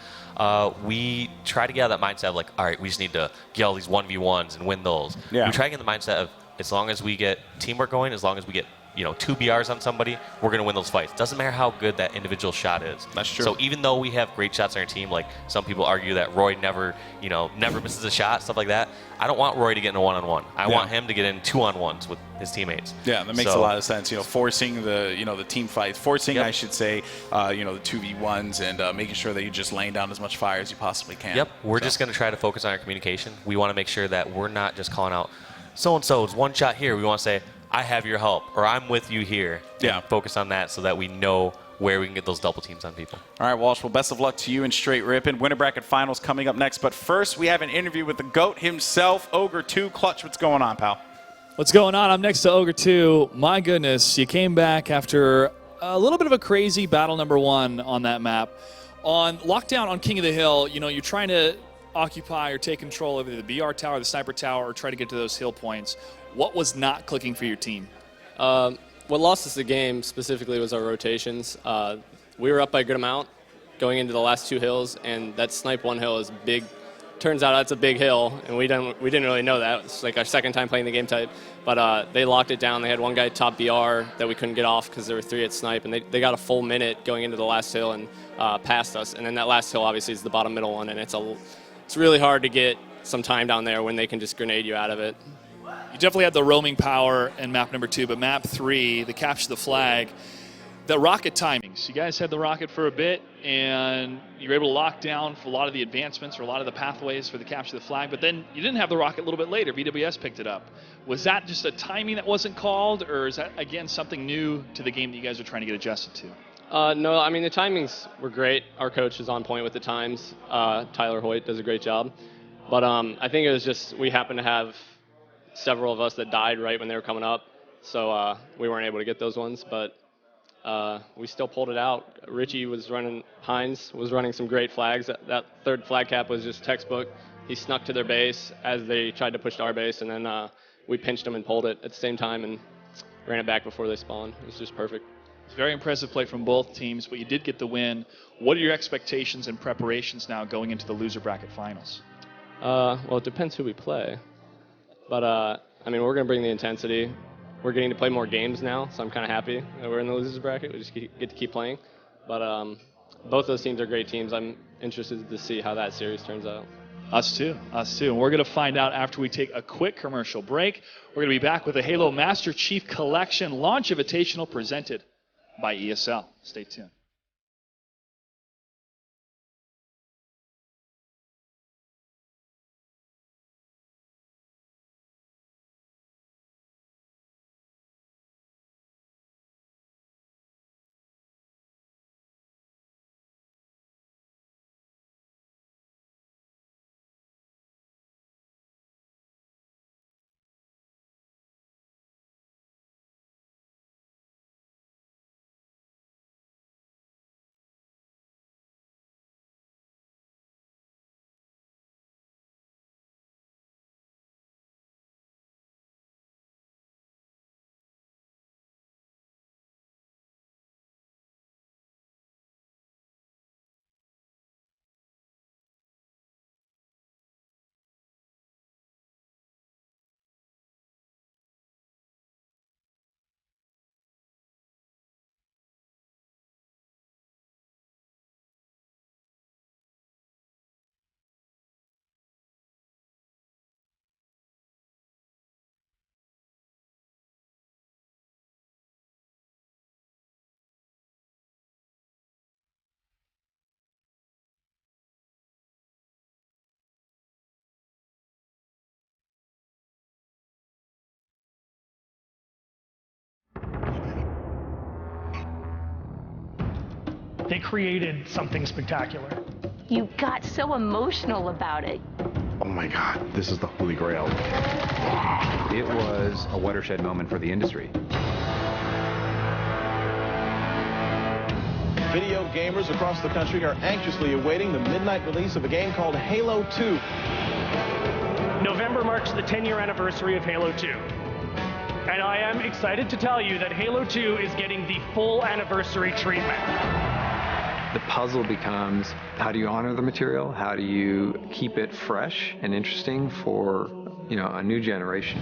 we try to get out of that mindset of like, all right, we just need to get all these 1v1s and win those. Yeah. We try to get in the mindset of as long as we get teamwork going, as long as we get 2 BRs on somebody, we're going to win those fights. Doesn't matter how good that individual shot is. That's true. So even though we have great shots on our team, like some people argue that Roy never misses a shot, stuff like that. I don't want Roy to get in a one-on-one. I want him to get in 2-on-1s with his teammates. Yeah, that makes a lot of sense. Forcing the team fights, forcing I should say, the 2v1s, and making sure that you're just laying down as much fire as you possibly can. Yep, we're just going to try to focus on our communication. We want to make sure that we're not just calling out so-and-so's one shot here. We want to say, I have your help, or I'm with you here. Yeah. Focus on that so that we know where we can get those double teams on people. All right, Walsh, well, best of luck to you in straight ripping. Winter bracket finals coming up next. But first, we have an interview with the GOAT himself, Ogre 2. Clutch, what's going on, pal? What's going on? I'm next to Ogre 2. My goodness, you came back after a little bit of a crazy battle number 1 on that map. On lockdown on King of the Hill, you're trying to occupy or take control of either the BR tower, the sniper tower, or try to get to those hill points. What was not clicking for your team? What lost us the game specifically was our rotations. We were up by a good amount going into the last 2 hills, and that snipe 1 hill is big. Turns out that's a big hill, and we didn't really know that. It's like our second time playing the game type. But they locked it down. They had one guy top BR that we couldn't get off because there were 3 at snipe, and they got a full minute going into the last hill and passed us. And then that last hill obviously is the bottom middle one, and it's really hard to get some time down there when they can just grenade you out of it. You definitely had the roaming power in map number 2, but map 3, the capture the flag, the rocket timings. You guys had the rocket for a bit, and you were able to lock down for a lot of the advancements or a lot of the pathways for the capture the flag, but then you didn't have the rocket a little bit later. VWS picked it up. Was that just a timing that wasn't called, or is that, again, something new to the game that you guys are trying to get adjusted to? No, I mean, the timings were great. Our coach is on point with the times. Tyler Hoyt does a great job. But I think it was just we happened to have several of us that died right when they were coming up, so we weren't able to get those ones, but we still pulled it out. Hines was running some great flags. That 3rd flag cap was just textbook. He snuck to their base as they tried to push to our base, and then we pinched them and pulled it at the same time and ran it back before they spawned. It was just perfect. It's very impressive play from both teams, but you did get the win. What are your expectations and preparations now going into the loser bracket finals? Well, it depends who we play. But, I mean, we're going to bring the intensity. We're getting to play more games now, so I'm kind of happy that we're in the losers bracket. We just get to keep playing. But both those teams are great teams. I'm interested to see how that series turns out. Us too. And we're going to find out after we take a quick commercial break. We're going to be back with the Halo Master Chief Collection launch invitational presented by ESL. Stay tuned. They created something spectacular. You got so emotional about it. Oh my God, this is the Holy Grail. It was a watershed moment for the industry. Video gamers across the country are anxiously awaiting the midnight release of a game called Halo 2. November marks the 10-year anniversary of Halo 2. And I am excited to tell you that Halo 2 is getting the full anniversary treatment. The puzzle becomes, how do you honor the material? How do you keep it fresh and interesting for, a new generation?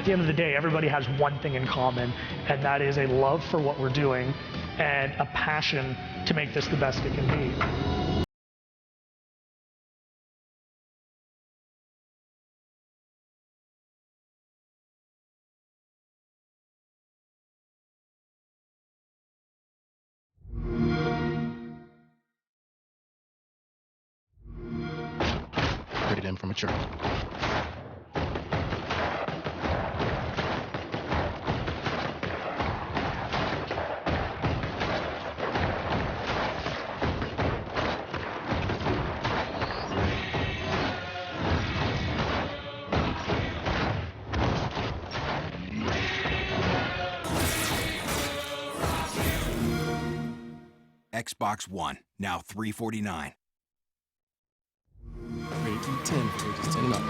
at the end of the day, everybody has one thing in common, and that is a love for what we're doing and a passion to make this the best it can be. Rated M for mature. Xbox One, now $349. Rating 10 for ages 10 and up.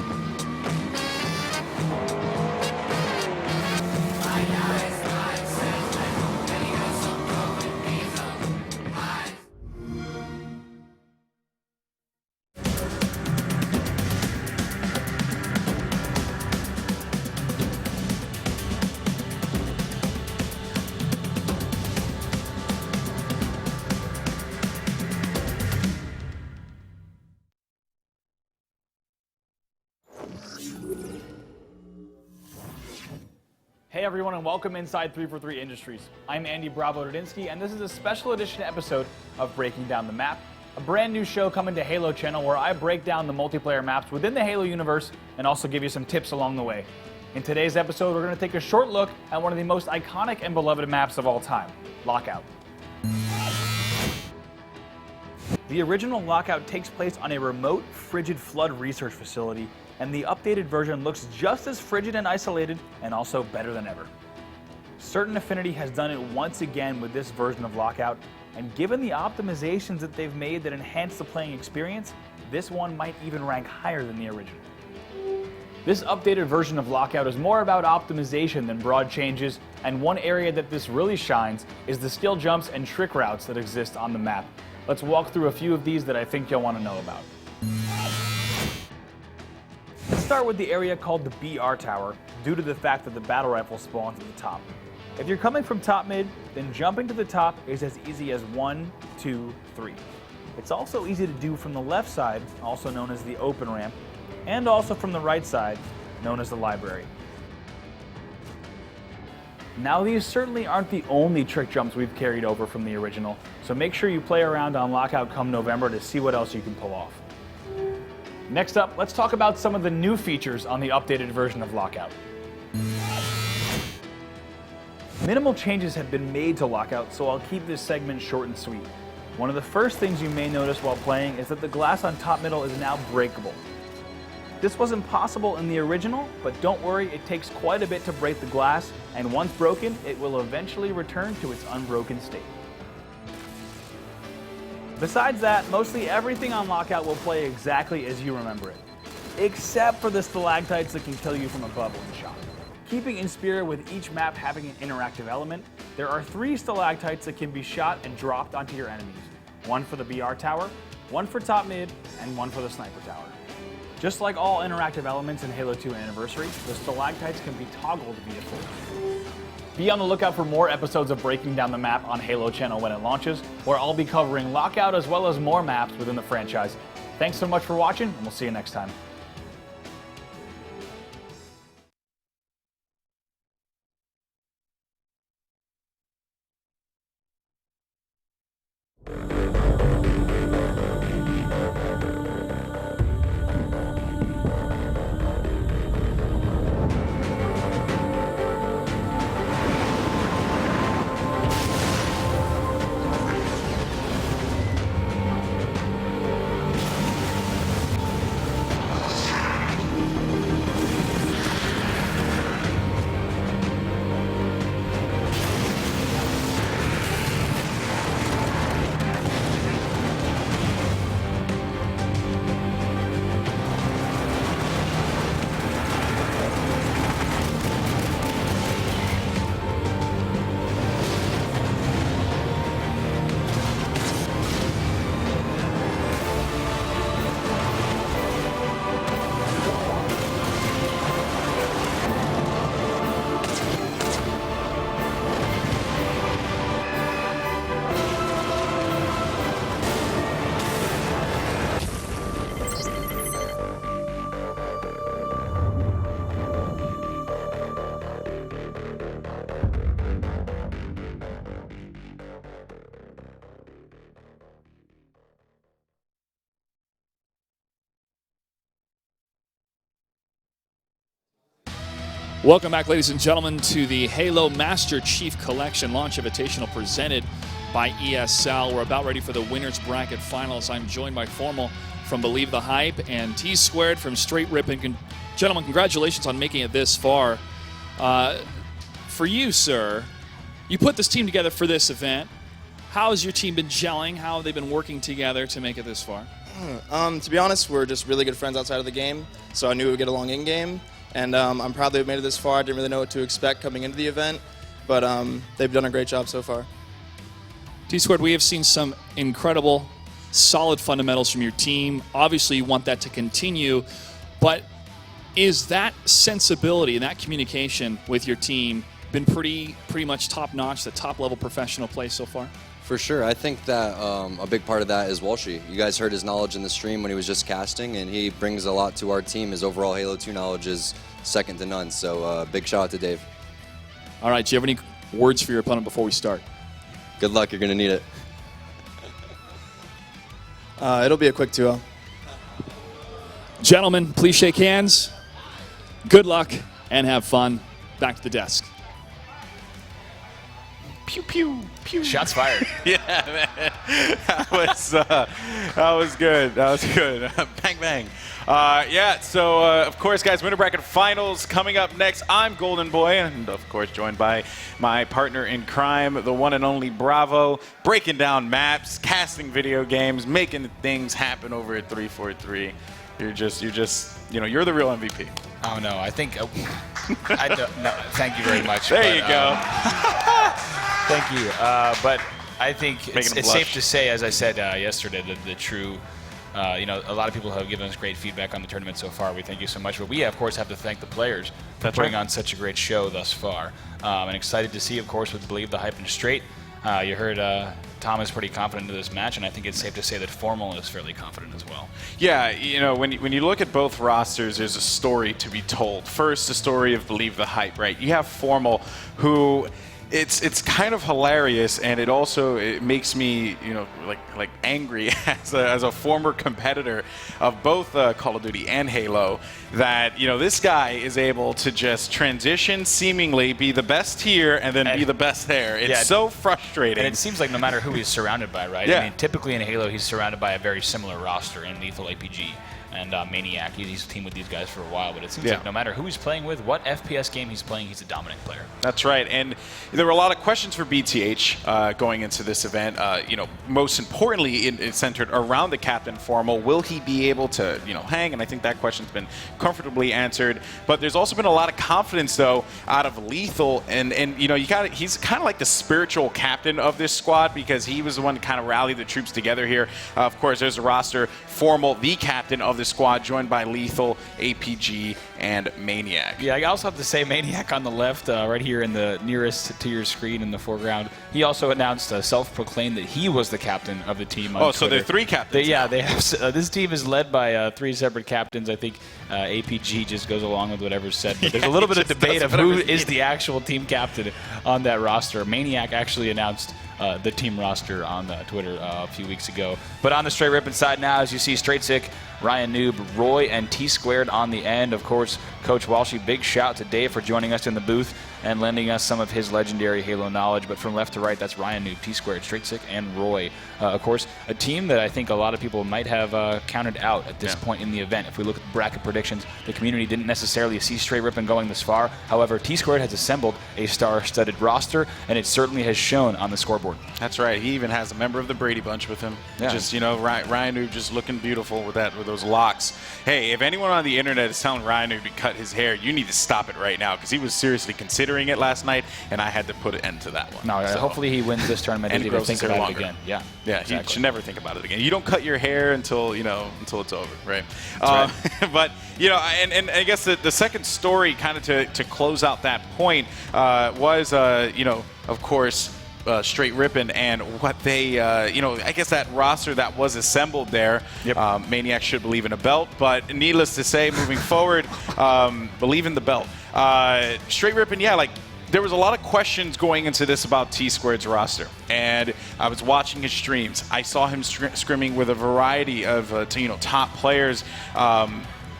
Hey everyone, and welcome inside 343 Industries. I'm Andy Bravo-Dudinsky, and this is a special edition episode of Breaking Down the Map, a brand new show coming to Halo Channel where I break down the multiplayer maps within the Halo universe and also give you some tips along the way. In today's episode, we're going to take a short look at one of the most iconic and beloved maps of all time, Lockout. The original Lockout takes place on a remote, frigid flood research facility, and the updated version looks just as frigid and isolated, and also better than ever. Certain Affinity has done it once again with this version of Lockout, and given the optimizations that they've made that enhance the playing experience, this one might even rank higher than the original. This updated version of Lockout is more about optimization than broad changes, and one area that this really shines is the skill jumps and trick routes that exist on the map. Let's walk through a few of these that I think you'll want to know about. Let's start with the area called the BR Tower, due to the fact that the battle rifle spawns at the top. If you're coming from top mid, then jumping to the top is as easy as 1, 2, 3. It's also easy to do from the left side, also known as the open ramp, and also from the right side, known as the library. Now these certainly aren't the only trick jumps we've carried over from the original, so make sure you play around on Lockout come November to see what else you can pull off. Next up, let's talk about some of the new features on the updated version of Lockout. Minimal changes have been made to Lockout, so I'll keep this segment short and sweet. One of the first things you may notice while playing is that the glass on top middle is now breakable. This wasn't possible in the original, but don't worry, it takes quite a bit to break the glass, and once broken, it will eventually return to its unbroken state. Besides that, mostly everything on Lockout will play exactly as you remember it, except for the stalactites that can kill you from above when shot. Keeping in spirit with each map having an interactive element, there are 3 stalactites that can be shot and dropped onto your enemies. One for the BR Tower, one for top mid, and one for the Sniper Tower. Just like all interactive elements in Halo 2 Anniversary, the stalactites can be toggled via force. Be on the lookout for more episodes of Breaking Down the Map on Halo Channel when it launches, where I'll be covering Lockout as well as more maps within the franchise. Thanks so much for watching, and we'll see you next time. Welcome back, ladies and gentlemen, to the Halo Master Chief Collection Launch Invitational presented by ESL. We're about ready for the Winners Bracket Finals. I'm joined by Formal from Believe the Hype and T-Squared from Straight Rippin'. Gentlemen, congratulations on making it this far. For you, sir, you put this team together for this event. How has your team been gelling? How have they been working together to make it this far? To be honest, we're just really good friends outside of the game, so I knew we would get along in-game. And I'm proud they've made it this far. I didn't really know what to expect coming into the event, but they've done a great job so far. T-Squared, we have seen some incredible, solid fundamentals from your team. Obviously, you want that to continue, but is that sensibility and that communication with your team been pretty much top-notch, the top-level professional play so far? For sure. I think that a big part of that is Walshy. You guys heard his knowledge in the stream when he was just casting, and he brings a lot to our team. His overall Halo 2 knowledge is second to none, so big shout out to Dave. All right, do you have any words for your opponent before we start? Good luck, you're going to need it. It'll be a quick 2-0. Gentlemen, please shake hands. Good luck and have fun. Back to the desk. Pew, pew, pew. Shots fired. Yeah, man. That was good. That was good. Bang, bang. Yeah, so, of course, guys, Winter Bracket Finals coming up next. I'm Golden Boy, and, of course, joined by my partner in crime, the one and only Bravo, breaking down maps, casting video games, making things happen over at 343. You're just, you're the real MVP. Oh, no, I think, I don't, no, thank you very much. There you go. Thank you. But I think it's safe to say, as I said yesterday, that the true, a lot of people have given us great feedback on the tournament so far. We thank you so much. But we, of course, have to thank the players for putting on such a great show thus far. And excited to see, of course, with Believe the Hype and Straight. You heard Tom is pretty confident in this match, and I think it's safe to say that Formal is fairly confident as well. Yeah, when you look at both rosters, there's a story to be told. First, the story of Believe the Hype, right? You have Formal, who... It's kind of hilarious, and it makes me like angry as a former competitor of both Call of Duty and Halo, that this guy is able to just transition, seemingly be the best here and then be the best there. It's so frustrating. And it seems like no matter who he's surrounded by, right? Yeah. I mean, typically in Halo, he's surrounded by a very similar roster in Lethal APG and Maniac. He's teamed with these guys for a while, but it seems like no matter who he's playing with, what FPS game he's playing, he's a dominant player. That's right, and there were a lot of questions for BTH going into this event. Most importantly, it's centered around the captain Formal. Will he be able to, hang? And I think that question's been comfortably answered. But there's also been a lot of confidence, though, out of Lethal, and he's kind of like the spiritual captain of this squad, because he was the one to kind of rally the troops together here. Of course, there's a roster, Formal, the captain of the squad, joined by Lethal, APG, and Maniac. Yeah, I also have to say Maniac on the left, right here in the nearest to your screen in the foreground. He also announced, self-proclaimed, that he was the captain of the team on Twitter. So there are three captains. They have. This team is led by three separate captains. I think APG just goes along with whatever's said. But there's a little bit of debate of who is the actual team captain on that roster. Maniac actually announced the team roster on Twitter a few weeks ago. But on the Straight Rippin' side now, as you see, Straight Sick, Ryan Noob, Roy, and T-Squared on the end. Of course, Coach Walshy, big shout to Dave for joining us in the booth and lending us some of his legendary Halo knowledge. But from left to right, that's Ryan Noob, T-Squared, Straight Sick, and Roy. Of course, a team that I think a lot of people might have counted out at this point in the event. If we look at bracket predictions, the community didn't necessarily see Straight Rippin' going this far. However, T-Squared has assembled a star-studded roster, and it certainly has shown on the scoreboard. That's right. He even has a member of the Brady Bunch with him. Yeah. Just, Ryan Noob just looking beautiful with those locks. Hey, if anyone on the internet is telling Ryan Noob to cut his hair, you need to stop it right now, because he was seriously considering it last night, and I had to put an end to that one. No, hopefully he wins this tournament and he grows think about it again. Yeah, exactly. He should never think about it again. You don't cut your hair until it's over, right? Right. But and I guess the second story, kind of to close out that point, was of course, Straight Rippin' and what they, I guess that roster that was assembled there. Yep. Maniac should believe in a belt, but needless to say, moving forward, believe in the belt. Straight Rippin', there was a lot of questions going into this about T-Squared's roster, and I was watching his streams. I saw him scrimming with a variety of top players,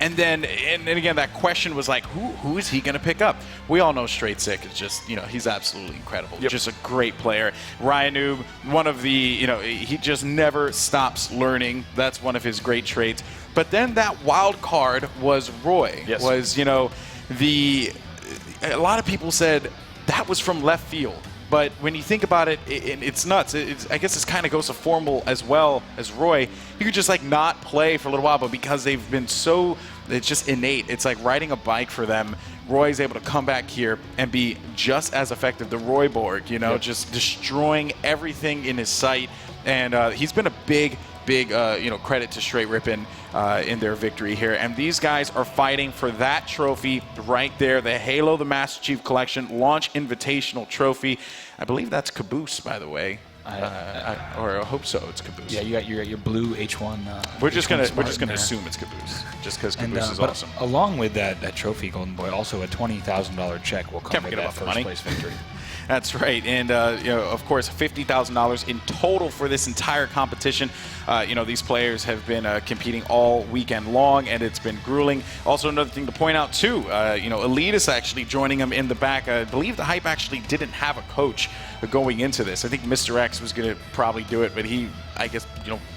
And then, and again, that question was like, who is he going to pick up? We all know Straight Sick is just, he's absolutely incredible. Just a great player. Ryan Noob, one of the, he just never stops learning. That's one of his great traits. But then that wild card was Roy. Yes. Was, a lot of people said that was from left field. But when you think about it, it's nuts. I guess this kind of goes to formal as well as Roy. You could just not play for a little while, but because they've been it's just innate. It's like riding a bike for them. Roy's able to come back here and be just as effective. The Roy Borg, just destroying everything in his sight. And he's been a big credit to Straight Rippin' in their victory here. And these guys are fighting for that trophy right there, the Halo the Master Chief Collection Launch Invitational Trophy. I believe that's Caboose, by the way. Or I hope so. It's Caboose. Yeah, you got your blue H1. We're just gonna assume it's Caboose, just because Caboose is awesome. Along with that trophy, Golden Boy, also a $20,000 check will come with that first place victory. That's right. And, of course, $50,000 in total for this entire competition. These players have been competing all weekend long, and it's been grueling. Also, another thing to point out, too, Elitis actually joining them in the back. I believe the Hype actually didn't have a coach going into this. I think Mr. X was going to probably do it, but he, I guess,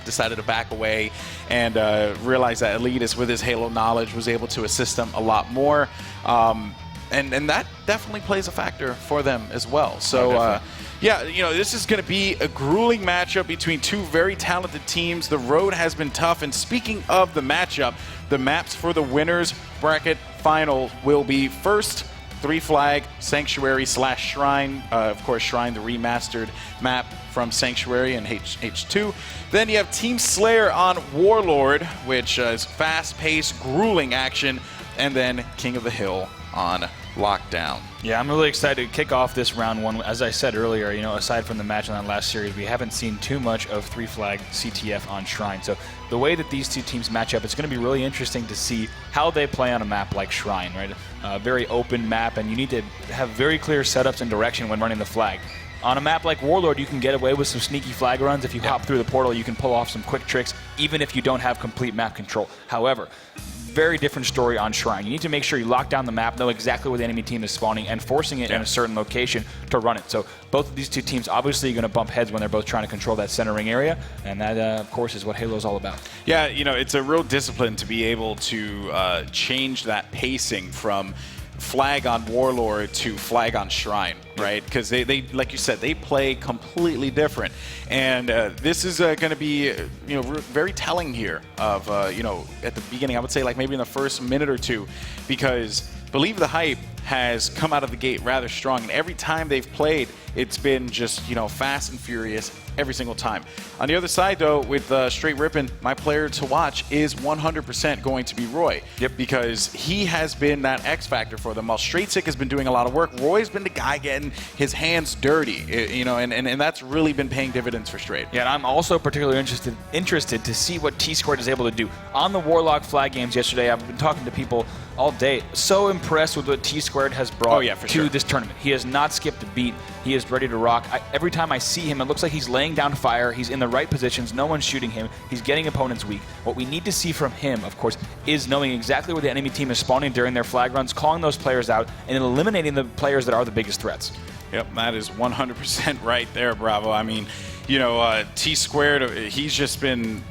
decided to back away and realized that Elitis, with his Halo knowledge, was able to assist them a lot more. And that definitely plays a factor for them as well. So, this is going to be a grueling matchup between two very talented teams. The road has been tough. And speaking of the matchup, the maps for the winners bracket final will be first 3 Flag, Sanctuary / Shrine. Of course, Shrine, the remastered map from Sanctuary and H2. Then you have Team Slayer on Warlord, which is fast-paced, grueling action. And then King of the Hill on Lockdown. Yeah, I'm really excited to kick off this round one. As I said earlier, aside from the match in that last series, we haven't seen too much of 3 Flag CTF on Shrine. So the way that these two teams match up, it's going to be really interesting to see how they play on a map like Shrine, right? A very open map, and you need to have very clear setups and direction when running the flag. On a map like Warlord, you can get away with some sneaky flag runs. If you hop through the portal, you can pull off some quick tricks, even if you don't have complete map control. However, very different story on Shrine. You need to make sure you lock down the map, know exactly where the enemy team is spawning, and forcing it in a certain location to run it. So both of these two teams obviously are going to bump heads when they're both trying to control that center ring area, and that, of course, is what Halo is all about. Yeah, it's a real discipline to be able to change that pacing from flag on Warlord to flag on Shrine, right? Because they, like you said, they play completely different. And this is going to be, very telling here of, at the beginning, I would say maybe in the first minute or two, because Believe the Hype has come out of the gate rather strong, and every time they've played, it's been just, fast and furious every single time. On the other side, though, with Straight Rippin', my player to watch is 100% going to be Roy. Yep. Because he has been that X factor for them. While Straight Sick has been doing a lot of work, Roy's been the guy getting his hands dirty, and that's really been paying dividends for Straight. Yeah, and I'm also particularly interested to see what T-Squared is able to do. On the Warlock flag games yesterday, I've been talking to people all day. So impressed with what T-Squared has brought to this tournament. He has not skipped a beat. He is ready to rock. Every time I see him, it looks like he's laying down fire. He's in the right positions. No one's shooting him. He's getting opponents weak. What we need to see from him, of course, is knowing exactly where the enemy team is spawning during their flag runs, calling those players out, and eliminating the players that are the biggest threats. Yep, that is 100% right there, Bravo. I mean, T-Squared, he's just been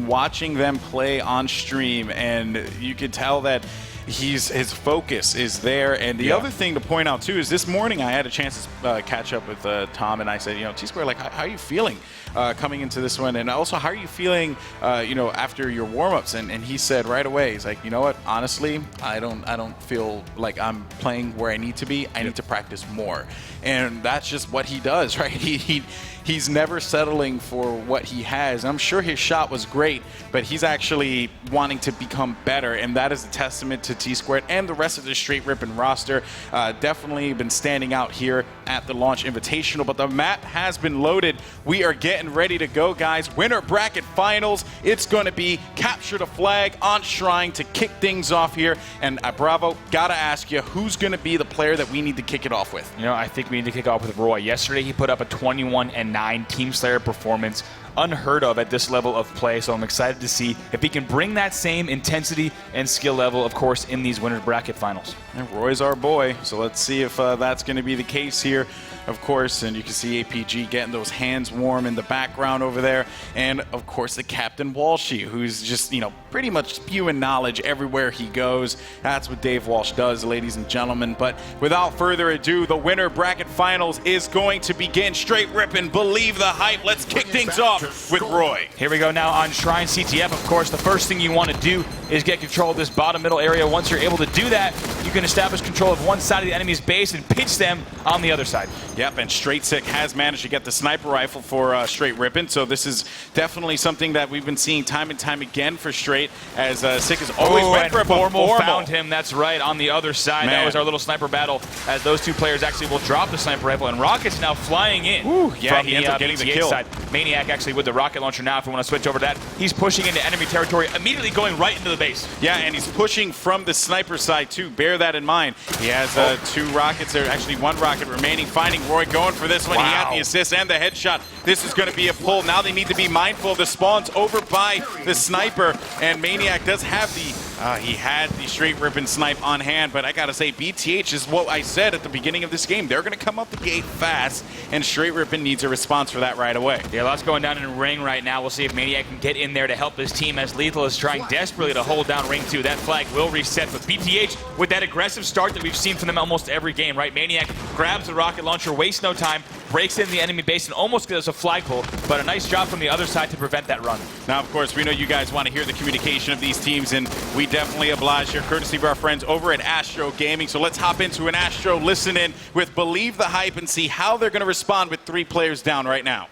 watching them play on stream, and you could tell that his focus is there. And the other thing to point out, too, is this morning I had a chance to catch up with Tom, and I said, T-Squared, how are you feeling coming into this one? And also, how are you feeling, after your warm-ups? And he said right away, he's like, you know what, honestly, I don't feel like I'm playing where I need to be. I need to practice more. And that's just what he does, right? He's never settling for what he has. And I'm sure his shot was great, but he's actually wanting to become better, and that is a testament to T-Squared and the rest of the Straight Rippin' roster. Definitely been standing out here at the Launch Invitational, but the map has been loaded. We are getting ready to go, guys. Winner bracket finals. It's going to be capture the flag on Shrine to kick things off here. And Bravo, gotta ask you, who's going to be the player that we need to kick it off with? I think we need to kick off with Roy. Yesterday, he put up a 21-9 Team Slayer performance. unheard of at this level of play. So I'm excited to see if he can bring that same intensity and skill level, of course, in these winners bracket finals. And Roy's our boy, so let's see if that's going to be the case here, of course. And you can see APG getting those hands warm in the background over there. And, of course, the Captain Walshy, who's just, you know, pretty much spewing knowledge everywhere he goes. That's what Dave Walsh does, ladies and gentlemen. But without further ado, the winner bracket finals is going to begin. Straight ripping, believe the hype. Let's kick things off with Roy. Here we go now on Shrine CTF. Of course, the first thing you want to do is get control of this bottom middle area. Once you're able to do that, you can establish control of one side of the enemy's base and pitch them on the other side. Yep, and Straight Sick has managed to get the sniper rifle for Straight Rippin', so this is definitely something that we've been seeing time and time again for Straight, as Sick has always went for a Formal found him, that's right, on the other side. Man. That was our little sniper battle, as those two players actually will drop the sniper rifle, and Rocket's now flying in. Yeah, from he ends up getting the kill. Side. Maniac actually with the rocket launcher now, if we want to switch over to that. He's pushing into enemy territory, immediately going right into the base. Yeah, and he's pushing from the sniper side too, bear that in mind. He has 2 rockets there, actually 1 rocket remaining, finding Roy going for this one. He had the assist and the headshot. This is going to be a pull. Now they need to be mindful of the spawns over by the sniper, and Maniac does have he had the Straight Rippin' snipe on hand, but I gotta say, BTH is what I said at the beginning of this game. They're gonna come up the gate fast, and Straight Rippin' needs a response for that right away. Yeah, lots going down in Ring right now. We'll see if Maniac can get in there to help his team, as Lethal is trying desperately to hold down Ring 2. That flag will reset, but BTH, with that aggressive start that we've seen from them almost every game, right? Maniac grabs the rocket launcher, wastes no time, breaks in the enemy base, and almost gets a flag pull, but a nice job from the other side to prevent that run. Now, of course, we know you guys want to hear the communication of these teams, and we definitely oblige here, courtesy of our friends over at Astro Gaming. So let's hop into an Astro listen-in with Believe the Hype and see how they're going to respond with 3 players down right now.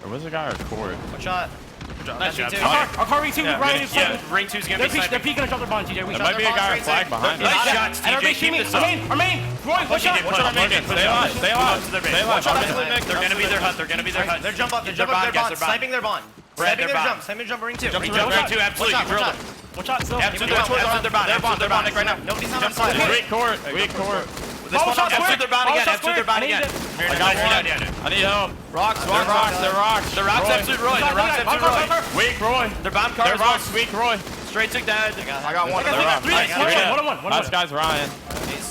Or was the guy or Cord? One shot. Nice job. Our car Ring 2, Ryan is Ring 2's gonna be sniping. They're peeking and drop their bomb, TJ. There might be a guy or flag behind us. Nice shots, TJ. Keep this up. Our main. Roy, one shot. Stay alive. Stay alive. Stay alive. They're gonna be their hut. They're gonna be their hut. They're jump up. They're jumping their bond. Sniping their bond. Sniping their jump. Sniping jump. Ring 2. Ring 2, absolutely. You drilled them. One shot still. Absolute their bond. They're bonding right now. Nobody's on the side. Weak court. Weak court. Absolute their bond again. Absolute their bond again. I got one. I need help. Rocks. They're rocks. The rocks, absolute Roy. The rocks, absolute Roy. Weak Roy. Their bomb car They're is rocks. Weak Roy. Straight Sick dead. I got one. One. Last guy's Ryan.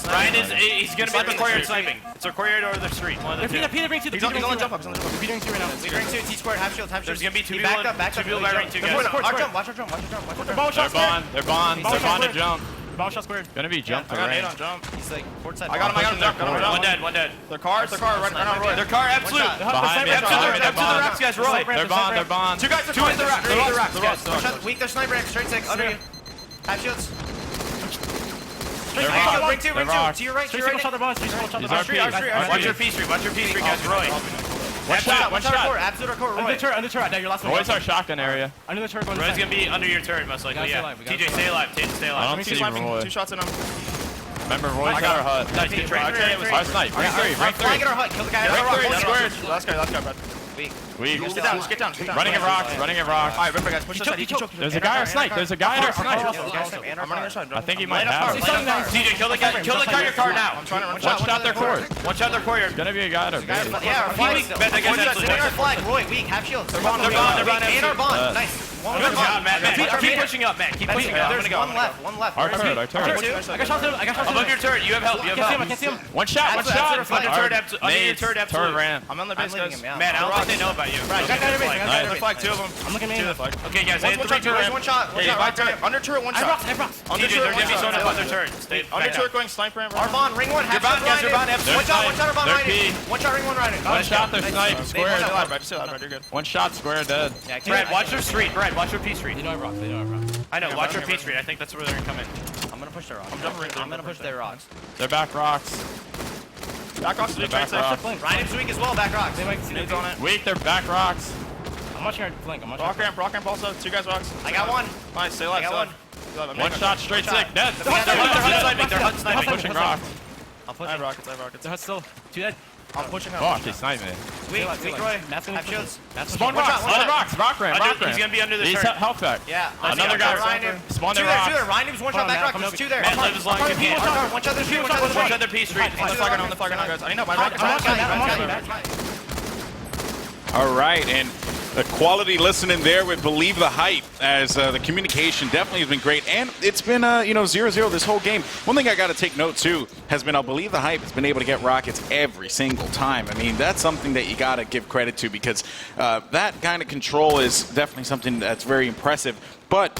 Ryan is he's gonna be at the courtyard sniping. It's a courtyard or the street. One of the two. Peter Ring 2. He's on the jump up. Peter Ring 2 right now. Ring 2, T squared, half shield. There's gonna be 2 people. Back up. Two people by Ring 2 guys. Our jump. Watch our jump. They're bond to jump. Ball shot squared. Gonna be jump to I got range. on jump. He's like court side. I got him. One dead. Their car right on Roy. Their car, absolute. Behind me. Absolute the rocks, guys. Roy. They're bond. 2 guys. 2 at the rocks. Weak, they're sniper, Straight Sick, under you. Half shields. Ring 2, to your right, Watch your P street, guys. Roy. One shot. Absolute core, Roy. Under the turret, now your last one. Roy's our shotgun area. Under the turret, going Roy's gonna be under your turret, most likely. Yeah. TJ, stay alive. I don't see Roy. 2 shots in him. Remember, Roy's got our hut. Nice, good trade. Our snipe. Ring 3. Flag at our hut, kill the guy at our rock. Last guy, bud. Weak. Just get down. Running at rocks. Alright, remember guys, push this side. There's a guy or snipe. There's a guy at our snipe. I'm running your side. I think he might have it. TJ, kill the guy your car now. I'm trying to One shot their court. One shot their courtyard. Gonna be a guy at our base. Yeah, our flag. Our flag, Roy, weak, half shields. They're bond. And our bond. Nice. Good job, Matt. Keep pushing up, Matt. Keep pushing up. There's one left. Our turret. I got shots above your turret. You have help. I can't see him. One shot. Under your turret, absolutely. Turret ran. I'm on the base, guys. Matt, I don't think they know about you. Right, flag, 2 of them. I'm looking at me. Okay, guys, I hit 3 turret. One shot. Under turret, 1 shot. TJ, they're gonna be zone up under turret. Under turret going sniper. Our bond, ring 1. Your bond, guys, your bond, One shot, our bond riding. One shot, ring 1 riding. One shot, their snipe. Square. You're good. One shot, square dead. Brad, watch your street. Brad, watch your P street. They know I rock. I know, watch your P street. I think that's where they're gonna come in. I'm gonna push their rocks. I'm gonna push their rocks. They're back rocks. Back rocks, back rocks. Ryan's weak as well, back rocks. They might see Nades on it. Weak, they're back rocks. I'm watching our flank. Rock ramp also. 2 guys rocks. I got one. Nice, stay alive. I got one. One shot, Straight Sick, dead. They're hut sniping. Pushing rocks. I'm pushing. I have rockets. They're hut still. 2 dead. I'm pushing up. Oh, she's sniping. Weak Roy. Half shields. Spawn rocks. Rocks. Rock ramp. He's gonna be under the turret. Health back. Yeah. Another guy. Spawn their rocks. 2 there. Ryan was one shot back rock. There's 2 there. Matt, live as long as you can. One shot. There's 2. One shot their P street. On the flag on, guys. I know my rockets. All right, and the quality listening there with Believe the Hype, as the communication definitely has been great, and it's been 0-0 this whole game. One thing I got to take note too has been Believe the Hype has been able to get rockets every single time. I mean, that's something that you got to give credit to, because that kind of control is definitely something that's very impressive. But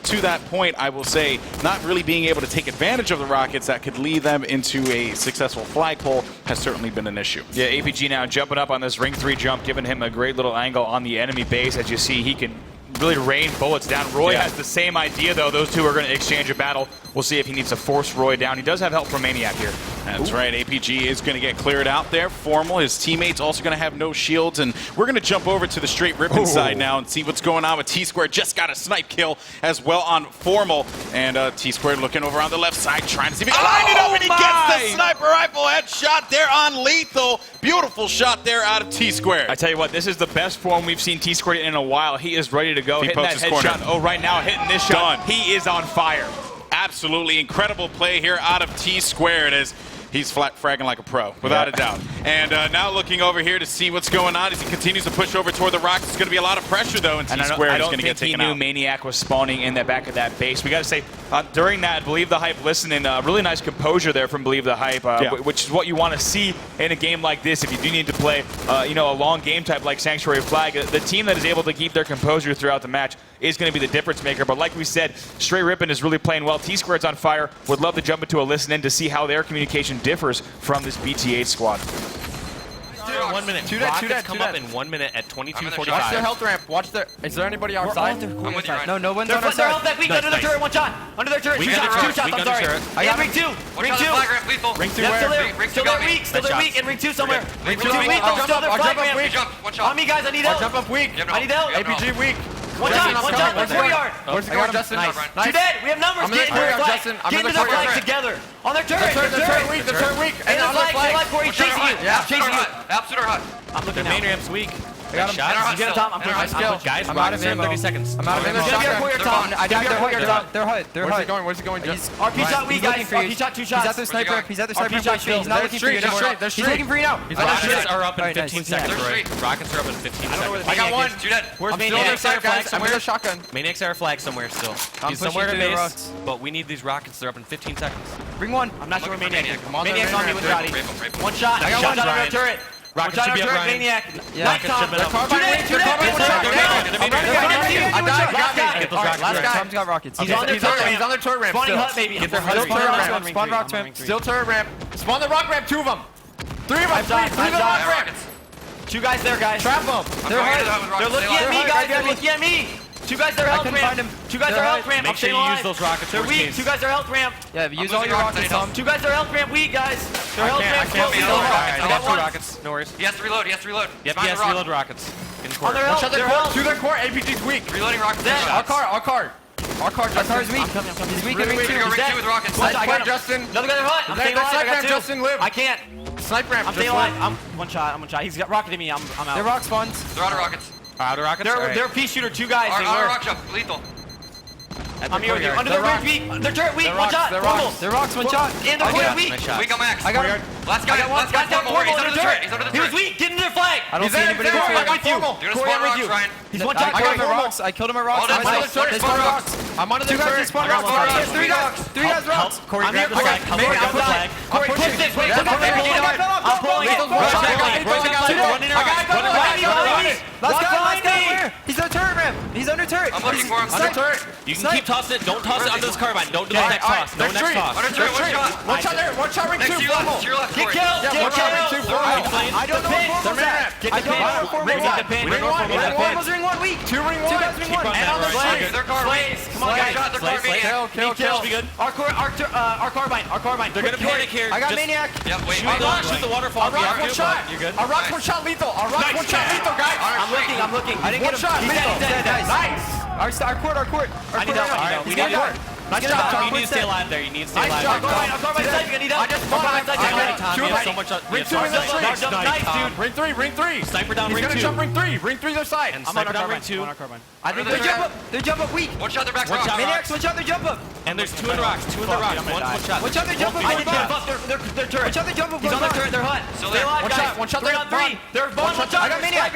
to that point, I will say, not really being able to take advantage of the rockets that could lead them into a successful flagpole has certainly been an issue. Yeah, APG now jumping up on this ring 3 jump, giving him a great little angle on the enemy base. As you see, he can really rain bullets down. Roy has the same idea, though. Those two are going to exchange a battle. We'll see if he needs to force Roy down. He does have help from Maniac here. That's right. APG is going to get cleared out there. Formal, his teammates also going to have no shields. And we're going to jump over to the straight ripping side now and see what's going on with T-Squared. Just got a snipe kill as well on Formal. And T-Squared looking over on the left side, trying to see if he can line it up. And he gets the sniper rifle headshot there on Lethal. Beautiful shot there out of T-Squared. I tell you what, this is the best form we've seen T-Squared in a while. He is ready to go. Hitting that headshot. Oh, right now, hitting this shot. He is on fire. Absolutely incredible play here out of T-Squared as he's flat fragging like a pro, without a doubt. And now looking over here to see what's going on as he continues to push over toward the rocks. It's going to be a lot of pressure, though, and T-Squared is going to get taken out. I don't think he knew Maniac was spawning in the back of that base. We got to say, during that, Believe the Hype listening, really nice composure there from Believe the Hype, which is what you want to see in a game like this. If you do need to play, a long game type like Sanctuary Flag, the team that is able to keep their composure throughout the match is going to be the difference maker. But like we said, Straight Rippin' is really playing well. T-Squared's on fire. Would love to jump into a listen-in to see how their communication differs from this BTA squad. 1 minute. Rockets come up in 1 minute at 22:45. Watch their health ramp. Watch their. Is there anybody outside? I'm with you, Ryan. No one's on our side. They're health back. Weak under their turret. One shot. Under their turret. Two shots. I'm sorry. I got ring 2. Ring 2. Ring 2 where? Still there weak. Still there weak. And ring 2 somewhere. Ring 2 weak. I'll jump up. On me, guys. I need help. I'll jump up weak. I need help. APG weak. One shot. Let's courtyard. Where's the guard, Justin? Nice. Too dead. We have numbers. Get into the flag. Get into the flag together. On their turret. The turret weak. The turret weak. And on the flag. Corey chasing you. Chasing you. Absolute hot. I'm looking now. Main ramp's weak. I got him. Get on top. I'm guys, I'm out of ammo. 30 seconds. I'm out of ammo. They're hot. Where's he going? RP shot weak, guys. RP shot 2 shots. He's at the sniper. He's at the sniper. He's not looking for you anymore. He's looking for you now. Rockets are up in 15 seconds, Roy. Rockets are up in 15 seconds. I got one. Where's Maniac's air flag somewhere? I'm shotgun. Maniac's air flag somewhere still. He's somewhere to base, but we need these rockets. They're up in 15 seconds. Bring one. I'm not sure where Maniac is. Maniac's on me with Roddy. One shot. I got one shot on the turret. Rockets should be up, Ryan. Maniac. Yeah. Nice Tom. They're carbine. Last guy. Tom's got rockets. He's on their turret ramp. Spawning hut maybe. Get their hut. Spawn rock ramp. Still turret ramp. Spawn the rock ramp. 2 of them. 3 of them. 3 of the rock ramp. 2 guys there, guys. Trap them. They're looking at me, guys. They're looking at me. 2 guys are health ramp. 2 guys are health ramp. Make sure you use those rockets. They're weak. 2 guys are health ramp. Yeah, use all your rockets, Tom. 2 guys are health ramp weak, guys. They're health ramp. I got 2 rockets. No worries. He has to reload. He has to reload. Yep, he has to reload rockets. In court. On their health. To their core. APG's weak. Reloading rockets. Our car is weak. He's weak in ring 2. Ring 2 with rockets. I got Justin. Another guy hut. I'm staying alive. I got 2. Justin, live. I can't. Snipe ramp. I'm staying alive. I'm one shot. He's got rocketing me. I'm out. They're rock spawns. They're out of rockets. Out of rockets? They're a pea shooter. 2 guys. Our rock jump. Lethal. I'm here with you. Under their rocks. They're turret weak. One shot. They're rocks. One shot. And they're turret weak. Weak on max. I got him. Last guy. Formal. He's under the turret. He's under the turret. He was weak. Get into their flag. I don't see anybody before. I'm with you. You're gonna spawn rocks, Ryan. He's one shot. I got the rocks. I killed him at rocks. I'm under the turret. Spawn rocks. I'm under the turret. Spawn rocks. 3 guys rocks. Corey, grab the flag. Grab the flag. Corey, push this. Wait, I'm pulling it. Last guy. He's on turret ramp. He's under turret. I'm looking for him. Under turret. You can keep tossing it. Don't toss it under this carbine. Don't do the next toss. No next toss. Under turret. One shot there. One shot ring 2. Next to your left. Get killed. Get killed. I don't know where Formal's at. Get the pin. Ring 1. Formal's ring 1 weak. 2 ring 1. 2 guys ring 1. And on the flames. They're car Slays. Come on, guys. Kill. Be good. Our carbine. They're gonna panic here. I got Maniac. Yep, wait. Shoot the waterfall. Our rock 1 shot. You're good. Our rock 1 shot lethal. Our rock 1 shot lethal, guys. I'm looking. I didn't get him. He's dead. Nice. Our court. I need help. He's got court. Nice job. You need to stay alive there. You need to stay Nice alive. job. Our carbine side. I need help. I just spawned. You have so much. Ring 2 in the street. Nice, dude. Ring 3. Sniper down He's ring 2. gonna jump ring 3. Ring 3 their side. And sniper down ring 2. I think they jump up weak. One shot, they're back. Maniacs, one shot, they jump up. And there's 2 in the rocks. 2 in the rocks. One shot. One shot, they jump up. I didn't get buff. They're turret. One shot, they jump up. He's on their turret. They're hut. Stay alive, guys. One shot, they're on 3. They're one shot. I got Maniac.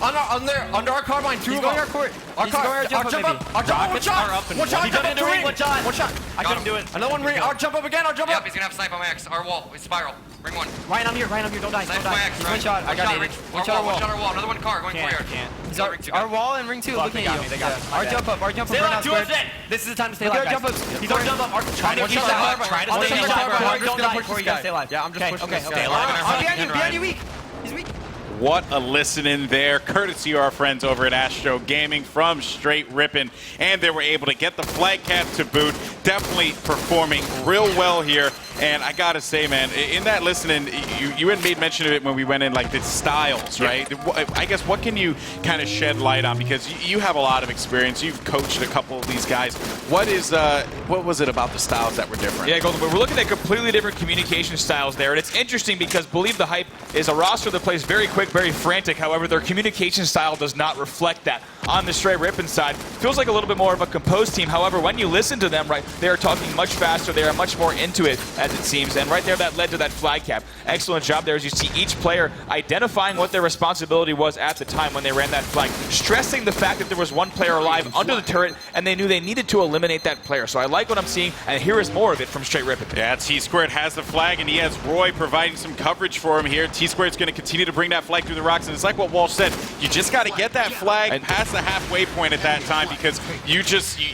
Under our card line, 2 He's of going them. our court. Our He's going our jump jump up, up. Our jump up. One shot. One shot. He jumped into ring. One shot. I couldn't do it. Another one ring. Our jump up again. Our jump up. Yep, he's gonna have snipe on max. Our wall. We spiral. Ring 1. Ryan, I'm here. Don't die. Snipe max. One shot. I got it. One shot our wall. Another one car going for you. He's our wall and ring 2. Fuck, Looking at you. they got me. Our jump up. Stay alive, 2 of dead. This is the time to stay Look alive, at our guys. jump ups. He's our jump up. Try to stay alive. Don't die before you guys stay alive. Yeah, I'm just pushing this guy. Stay alive. Behind you, weak. He's weak. What a listen in there, courtesy of our friends over at Astro Gaming from Straight Rippin', and they were able to get the flag cap to boot. Definitely performing real well here, and I gotta say, man, in that listening, you had made mention of it when we went in, like the styles, right? I guess what can you kind of shed light on, because you have a lot of experience. You've coached a couple of these guys. What was it about the styles that were different? Yeah, Golden Boy, we're looking at completely different communication styles there, and it's interesting because Believe the Hype is a roster that plays very quick, very frantic. However, their communication style does not reflect that. On the Straight Rippin' side, feels like a little bit more of a composed team. However, when you listen to them, right, they are talking much faster. They are much more into it, as it seems. And right there, that led to that flag cap. Excellent job there as you see each player identifying what their responsibility was at the time when they ran that flag, stressing the fact that there was one player alive under the turret, and they knew they needed to eliminate that player. So I like what I'm seeing, and here is more of it from Straight Rippin'. Yeah, T-Squared has the flag, and he has Roy providing some coverage for him here. T-Squared's going to continue to bring that flag through the rocks, and it's like what Walsh said, you just got to get that flag past the halfway point at that time, because you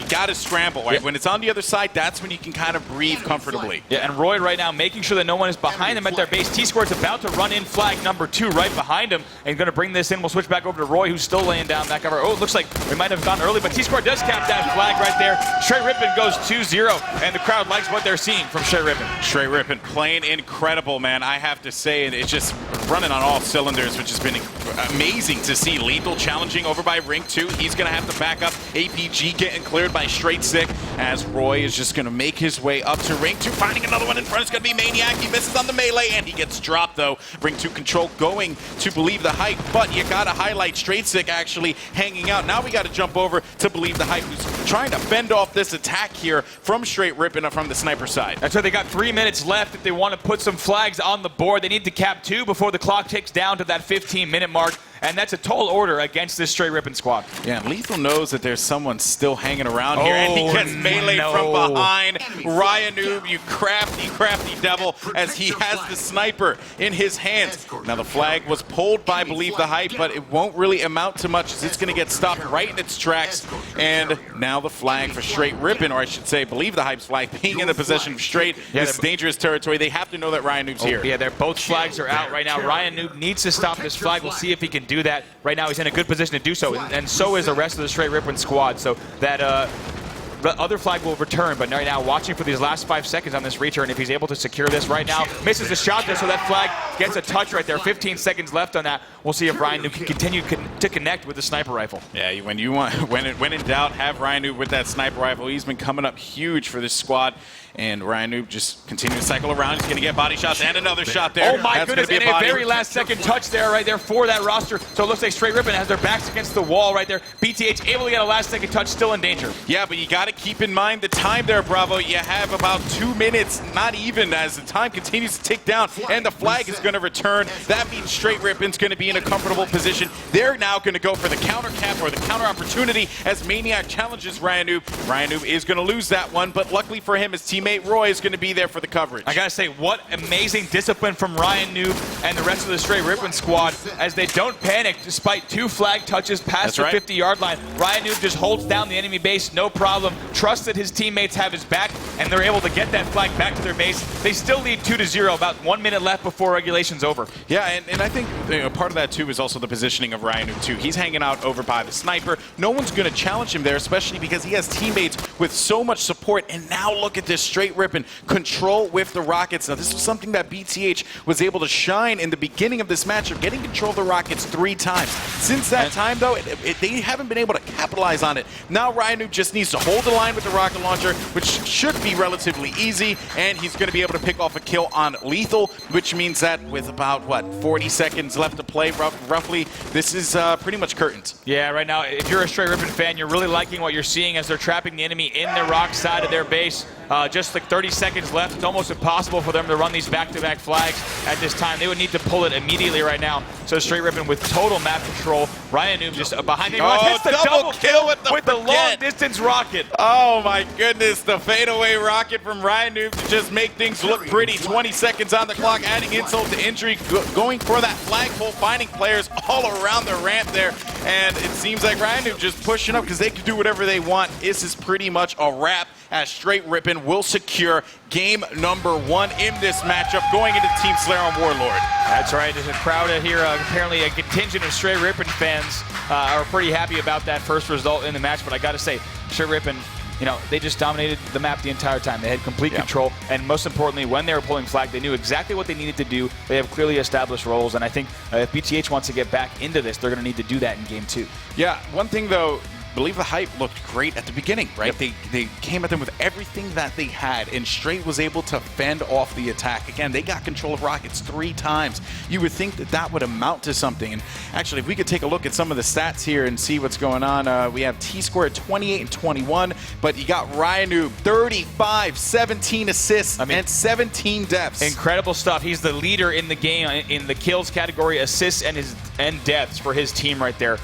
got to scramble, right? When it's on the other side, that's when you can kind of breathe comfortably. Yeah, and Roy right now making sure that no one is behind him at their base. T-Squared's about to run in flag number 2 right behind him, and going to bring this in. We'll switch back over to Roy, who's still laying down that cover. Oh, it looks like we might have gone early, but T-Squared does cap that flag right there. Straight Rippin' goes 2-0, and the crowd likes what they're seeing from Straight Rippin'. Straight Rippin' playing incredible, man. I have to say, and it's just running on all cylinders, which has been amazing to see. Lethal challenging over by Ring 2. He's going to have to back up. APG getting cleared by Straight Sick, as Roy is just going to make his way up to Ring 2, finding another one in front. It's going to be Maniac. He misses on the melee, and he gets dropped, though. Ring 2 control going to Believe the Hype, but you got to highlight Straight Sick actually hanging out. Now we got to jump over to Believe the Hype, who's trying to fend off this attack here from Straight Rippin' from the sniper side. That's right. They got 3 minutes left. If they want to put some flags on the board, they need to cap 2 before the clock ticks down to that 15-minute mark. And that's a tall order against this Straight Rippin' squad. Yeah, and Lethal knows that there's someone still hanging around here, and he gets melee from behind. Ryan Noob, you crafty devil, as he has the sniper in his hands. Now the flag was pulled by Believe the Hype, but it won't really amount to much, as it's going to get stopped right in its tracks. And now the flag for Straight Rippin', or I should say Believe the Hype's flag, being in the possession of Straight, this dangerous territory. They have to know that Ryan Noob's here. Yeah, both flags are out right now. Ryan Noob needs to stop this flag. We'll see if he can do that. Right now he's in a good position to do so, and so is the rest of the Straight Rippin' squad. So that the other flag will return, but right now watching for these last 5 seconds on this return. If he's able to secure this right now, misses the shot there, so that flag gets a touch right there. 15 seconds left on that. We'll see if Ryan Noob can continue to connect with the sniper rifle. Yeah, when in doubt, have Ryan Noob with that sniper rifle. He's been coming up huge for this squad. And Ryan Noob just continues to cycle around. He's going to get body shots and another shot there. Oh my goodness, and a very last second touch there right there for that roster. So it looks like Straight Rippin' has their backs against the wall right there. BTH able to get a last second touch, still in danger. Yeah, but you got to keep in mind the time there, Bravo. You have about 2 minutes, not even, as the time continues to tick down, and the flag is going to return. That means Straight Rippin's going to be in a comfortable position. They're now going to go for the counter cap, or the counter opportunity, as Maniac challenges Ryan Noob. Ryan Noob is going to lose that one, but luckily for him, his teammate Roy is going to be there for the coverage. I gotta say, what amazing discipline from Ryan Noob and the rest of the Straight Rippin' squad, as they don't panic despite 2 flag touches past the 50-yard line. Ryan Noob just holds down the enemy base, no problem. Trusts that his teammates have his back, and they're able to get that flag back to their base. They still lead 2-0, about 1 minute left before regulation's over. Yeah, and I think part of that too is also the positioning of Ryan Noob too. He's hanging out over by the sniper. No one's going to challenge him there, especially because he has teammates with so much support. And now look at this Straight Rippin' control with the Rockets. Now this was something that BTH was able to shine in the beginning of this matchup, getting control of the Rockets 3 times. Since that time though, they haven't been able to capitalize on it. Now Ryan Noob just needs to hold the line with the rocket launcher, which should be relatively easy, and he's going to be able to pick off a kill on Lethal, which means that with about, 40 seconds left to play roughly, this is pretty much curtains. Yeah, right now, if you're a Straight Rippin' fan, you're really liking what you're seeing as they're trapping the enemy in the rock side of their base. Just like 30 seconds left. It's almost impossible for them to run these back-to-back flags at this time. They would need to pull it immediately right now. So Straight Rippin' with total map control, Ryan Noob just behind him. Oh, Hits the double kill with the long distance rocket. Oh my goodness, the fadeaway rocket from Ryan Noob to just make things look pretty. 20 seconds on the clock, adding insult to injury, going for that flagpole, finding players all around the ramp there. And it seems like Ryan Noob just pushing up because they can do whatever they want. This is pretty much a wrap, as Straight Rippin' will secure game number 1 in this matchup going into Team Slayer on Warlord. That's right. There's a crowd here. Apparently a contingent of Straight Rippin' fans are pretty happy about that first result in the match. But I got to say, Straight Rippin', you know, they just dominated the map the entire time. They had complete control. And most importantly, when they were pulling flag, they knew exactly what they needed to do. They have clearly established roles. And I think if BTH wants to get back into this, they're going to need to do that in game 2. Yeah, one thing though, Believe the Hype looked great at the beginning, right? Yep. They came at them with everything that they had, and Straight was able to fend off the attack. Again, they got control of rockets 3 times. You would think that that would amount to something. And actually, if we could take a look at some of the stats here and see what's going on, we have T-Square at 28 and 21, but you got Ryanu, 35, 17 assists, and 17 deaths. Incredible stuff. He's the leader in the game in the kills category, assists and deaths for his team right there.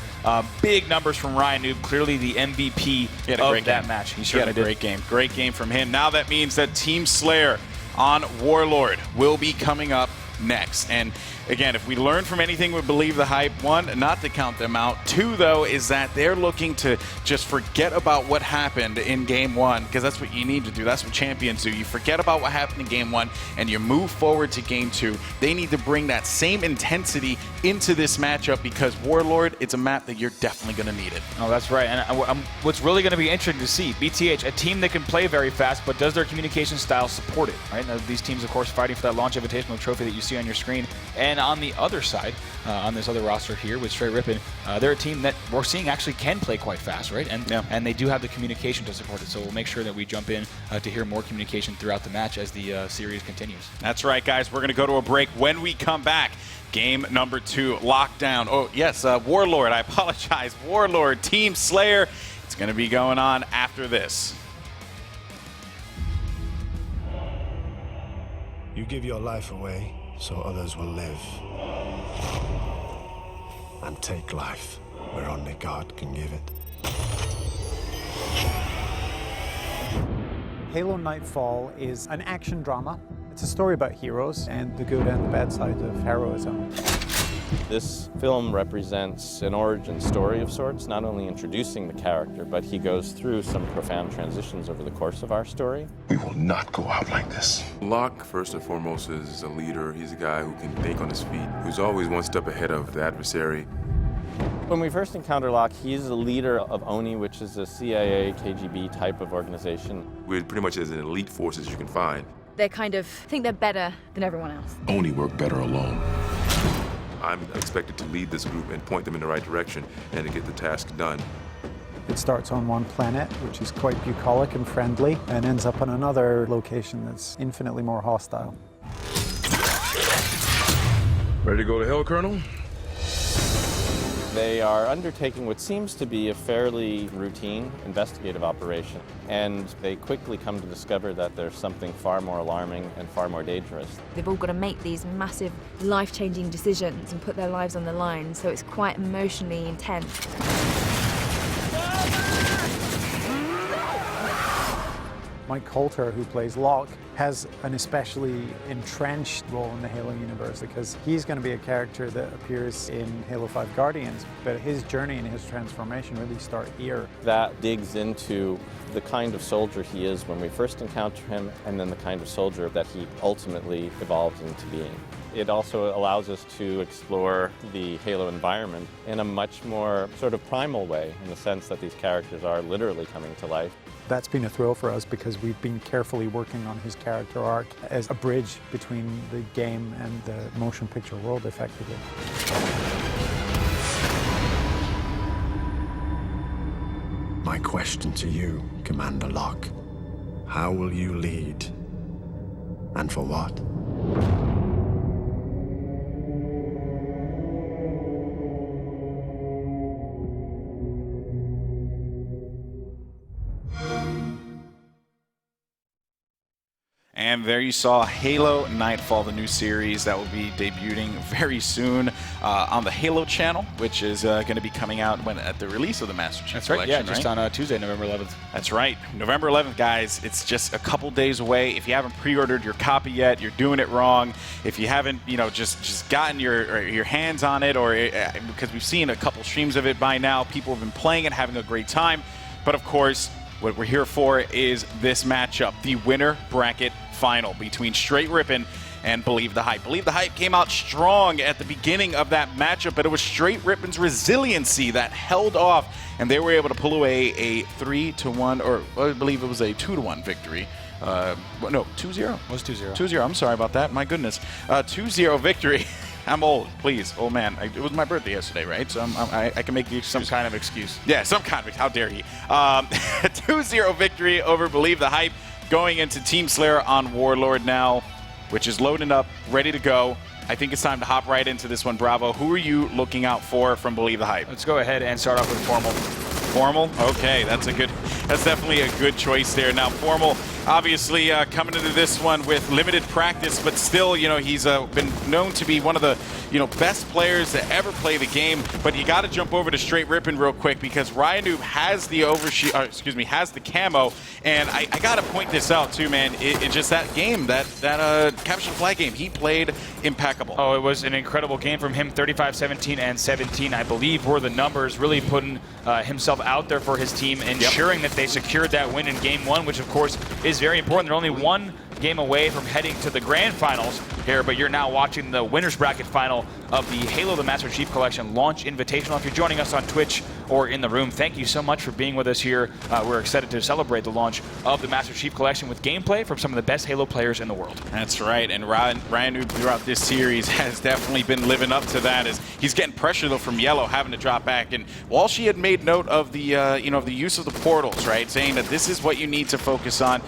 Big numbers from Ryan Noob, clearly the MVP of that match. He had a great game. Great game from him. Now that means that Team Slayer on Warlord will be coming up next. And again, if we learn from anything with Believe the Hype, 1, not to count them out. 2, though, is that they're looking to just forget about what happened in game 1, because that's what you need to do. That's what champions do. You forget about what happened in game 1 and you move forward to game 2. They need to bring that same intensity into this matchup, because Warlord, it's a map that you're definitely going to need it. Oh, that's right. And what's really going to be interesting to see, BTH, a team that can play very fast, but does their communication style support it, right? Now, these teams, of course, fighting for that Launch Invitational trophy that you see on your screen. And on the other side, on this other roster here with Straight Rippin', they're a team that we're seeing actually can play quite fast, right? And they do have the communication to support it. So we'll make sure that we jump in to hear more communication throughout the match as the series continues. That's right, guys. We're going to go to a break. When we come back, game number 2, Lockdown. Oh, yes, Warlord. I apologize. Warlord, Team Slayer. It's going to be going on after this. You give your life away so others will live. And take life where only God can give it. Halo Nightfall is an action drama. It's a story about heroes and the good and the bad side of heroism. This film represents an origin story of sorts, not only introducing the character, but he goes through some profound transitions over the course of our story. We will not go out like this. Locke, first and foremost, is a leader. He's a guy who can think on his feet, who's always one step ahead of the adversary. When we first encounter Locke, he's the leader of ONI, which is a CIA, KGB type of organization. We're pretty much as an elite force as you can find. They kind of think they're better than everyone else. Only work better alone. I'm expected to lead this group and point them in the right direction and to get the task done. It starts on one planet, which is quite bucolic and friendly, and ends up on another location that's infinitely more hostile. Ready to go to hell, Colonel? They are undertaking what seems to be a fairly routine investigative operation, and they quickly come to discover that there's something far more alarming and far more dangerous. They've all got to make these massive life-changing decisions and put their lives on the line, so it's quite emotionally intense. Mike Coulter, who plays Locke, has an especially entrenched role in the Halo universe because he's going to be a character that appears in Halo 5 Guardians, but his journey and his transformation really start here. That digs into the kind of soldier he is when we first encounter him, and then the kind of soldier that he ultimately evolves into being. It also allows us to explore the Halo environment in a much more sort of primal way, in the sense that these characters are literally coming to life. That's been a thrill for us because we've been carefully working on his character arc as a bridge between the game and the motion picture world, effectively. My question to you, Commander Locke, how will you lead? And for what? And there you saw Halo Nightfall, the new series that will be debuting very soon on the Halo channel, which is going to be coming out at the release of the Master Chief That's right, Collection, yeah, just on Tuesday, November 11th. That's right. November 11th, guys. It's just a couple days away. If you haven't pre-ordered your copy yet, you're doing it wrong. If you haven't, just gotten your hands on it, or because we've seen a couple streams of it by now, people have been playing it, having a great time. But of course, what we're here for is this matchup, the winner bracket final between Straight Rippin' and Believe the Hype. Believe the Hype came out strong at the beginning of that matchup, but it was Straight Rippin's resiliency that held off, and they were able to pull away a 3-1, or I believe it was a 2-1 victory. No, 2-0. It was 2-0. 2-0. I'm sorry about that. My goodness. 2-0 victory. I'm old, please. Old man. It was my birthday yesterday, right? So I can make the excuse. Some kind of excuse. Yeah, some kind of. How dare he? 2-0 victory over Believe the Hype, going into Team Slayer on Warlord now, which is loading up, ready to go. I think it's time to hop right into this one. Bravo. Who are you looking out for from Believe the Hype? Let's go ahead and start off with Formal. Formal? Okay, that's definitely a good choice there. Now, Formal, obviously coming into this one with limited practice, but still, he's been known to be one of the, best players to ever play the game. But you got to jump over to Straight Rippin' real quick, because Ryanoob has the has the camo, and I got to point this out too, man. It just that game, that Capture the Flag game, he played impeccable. Oh, it was an incredible game from him. 35, 17, and 17, I believe, were the numbers, really putting himself out there for his team, ensuring that they secured that win in Game 1, which of course is very important. They're only one game away from heading to the grand finals here, but you're now watching the winners bracket final of the Halo the Master Chief Collection launch invitational. If you're joining us on Twitch or in the room, thank you so much for being with us here. We're excited to celebrate the launch of the Master Chief Collection with gameplay from some of the best Halo players in the world. That's right, and Ryanoob throughout this series has definitely been living up to that, as he's getting pressure though from Yellow, having to drop back. And Walshy had made note of the the use of the portals, right, saying that this is what you need to focus on.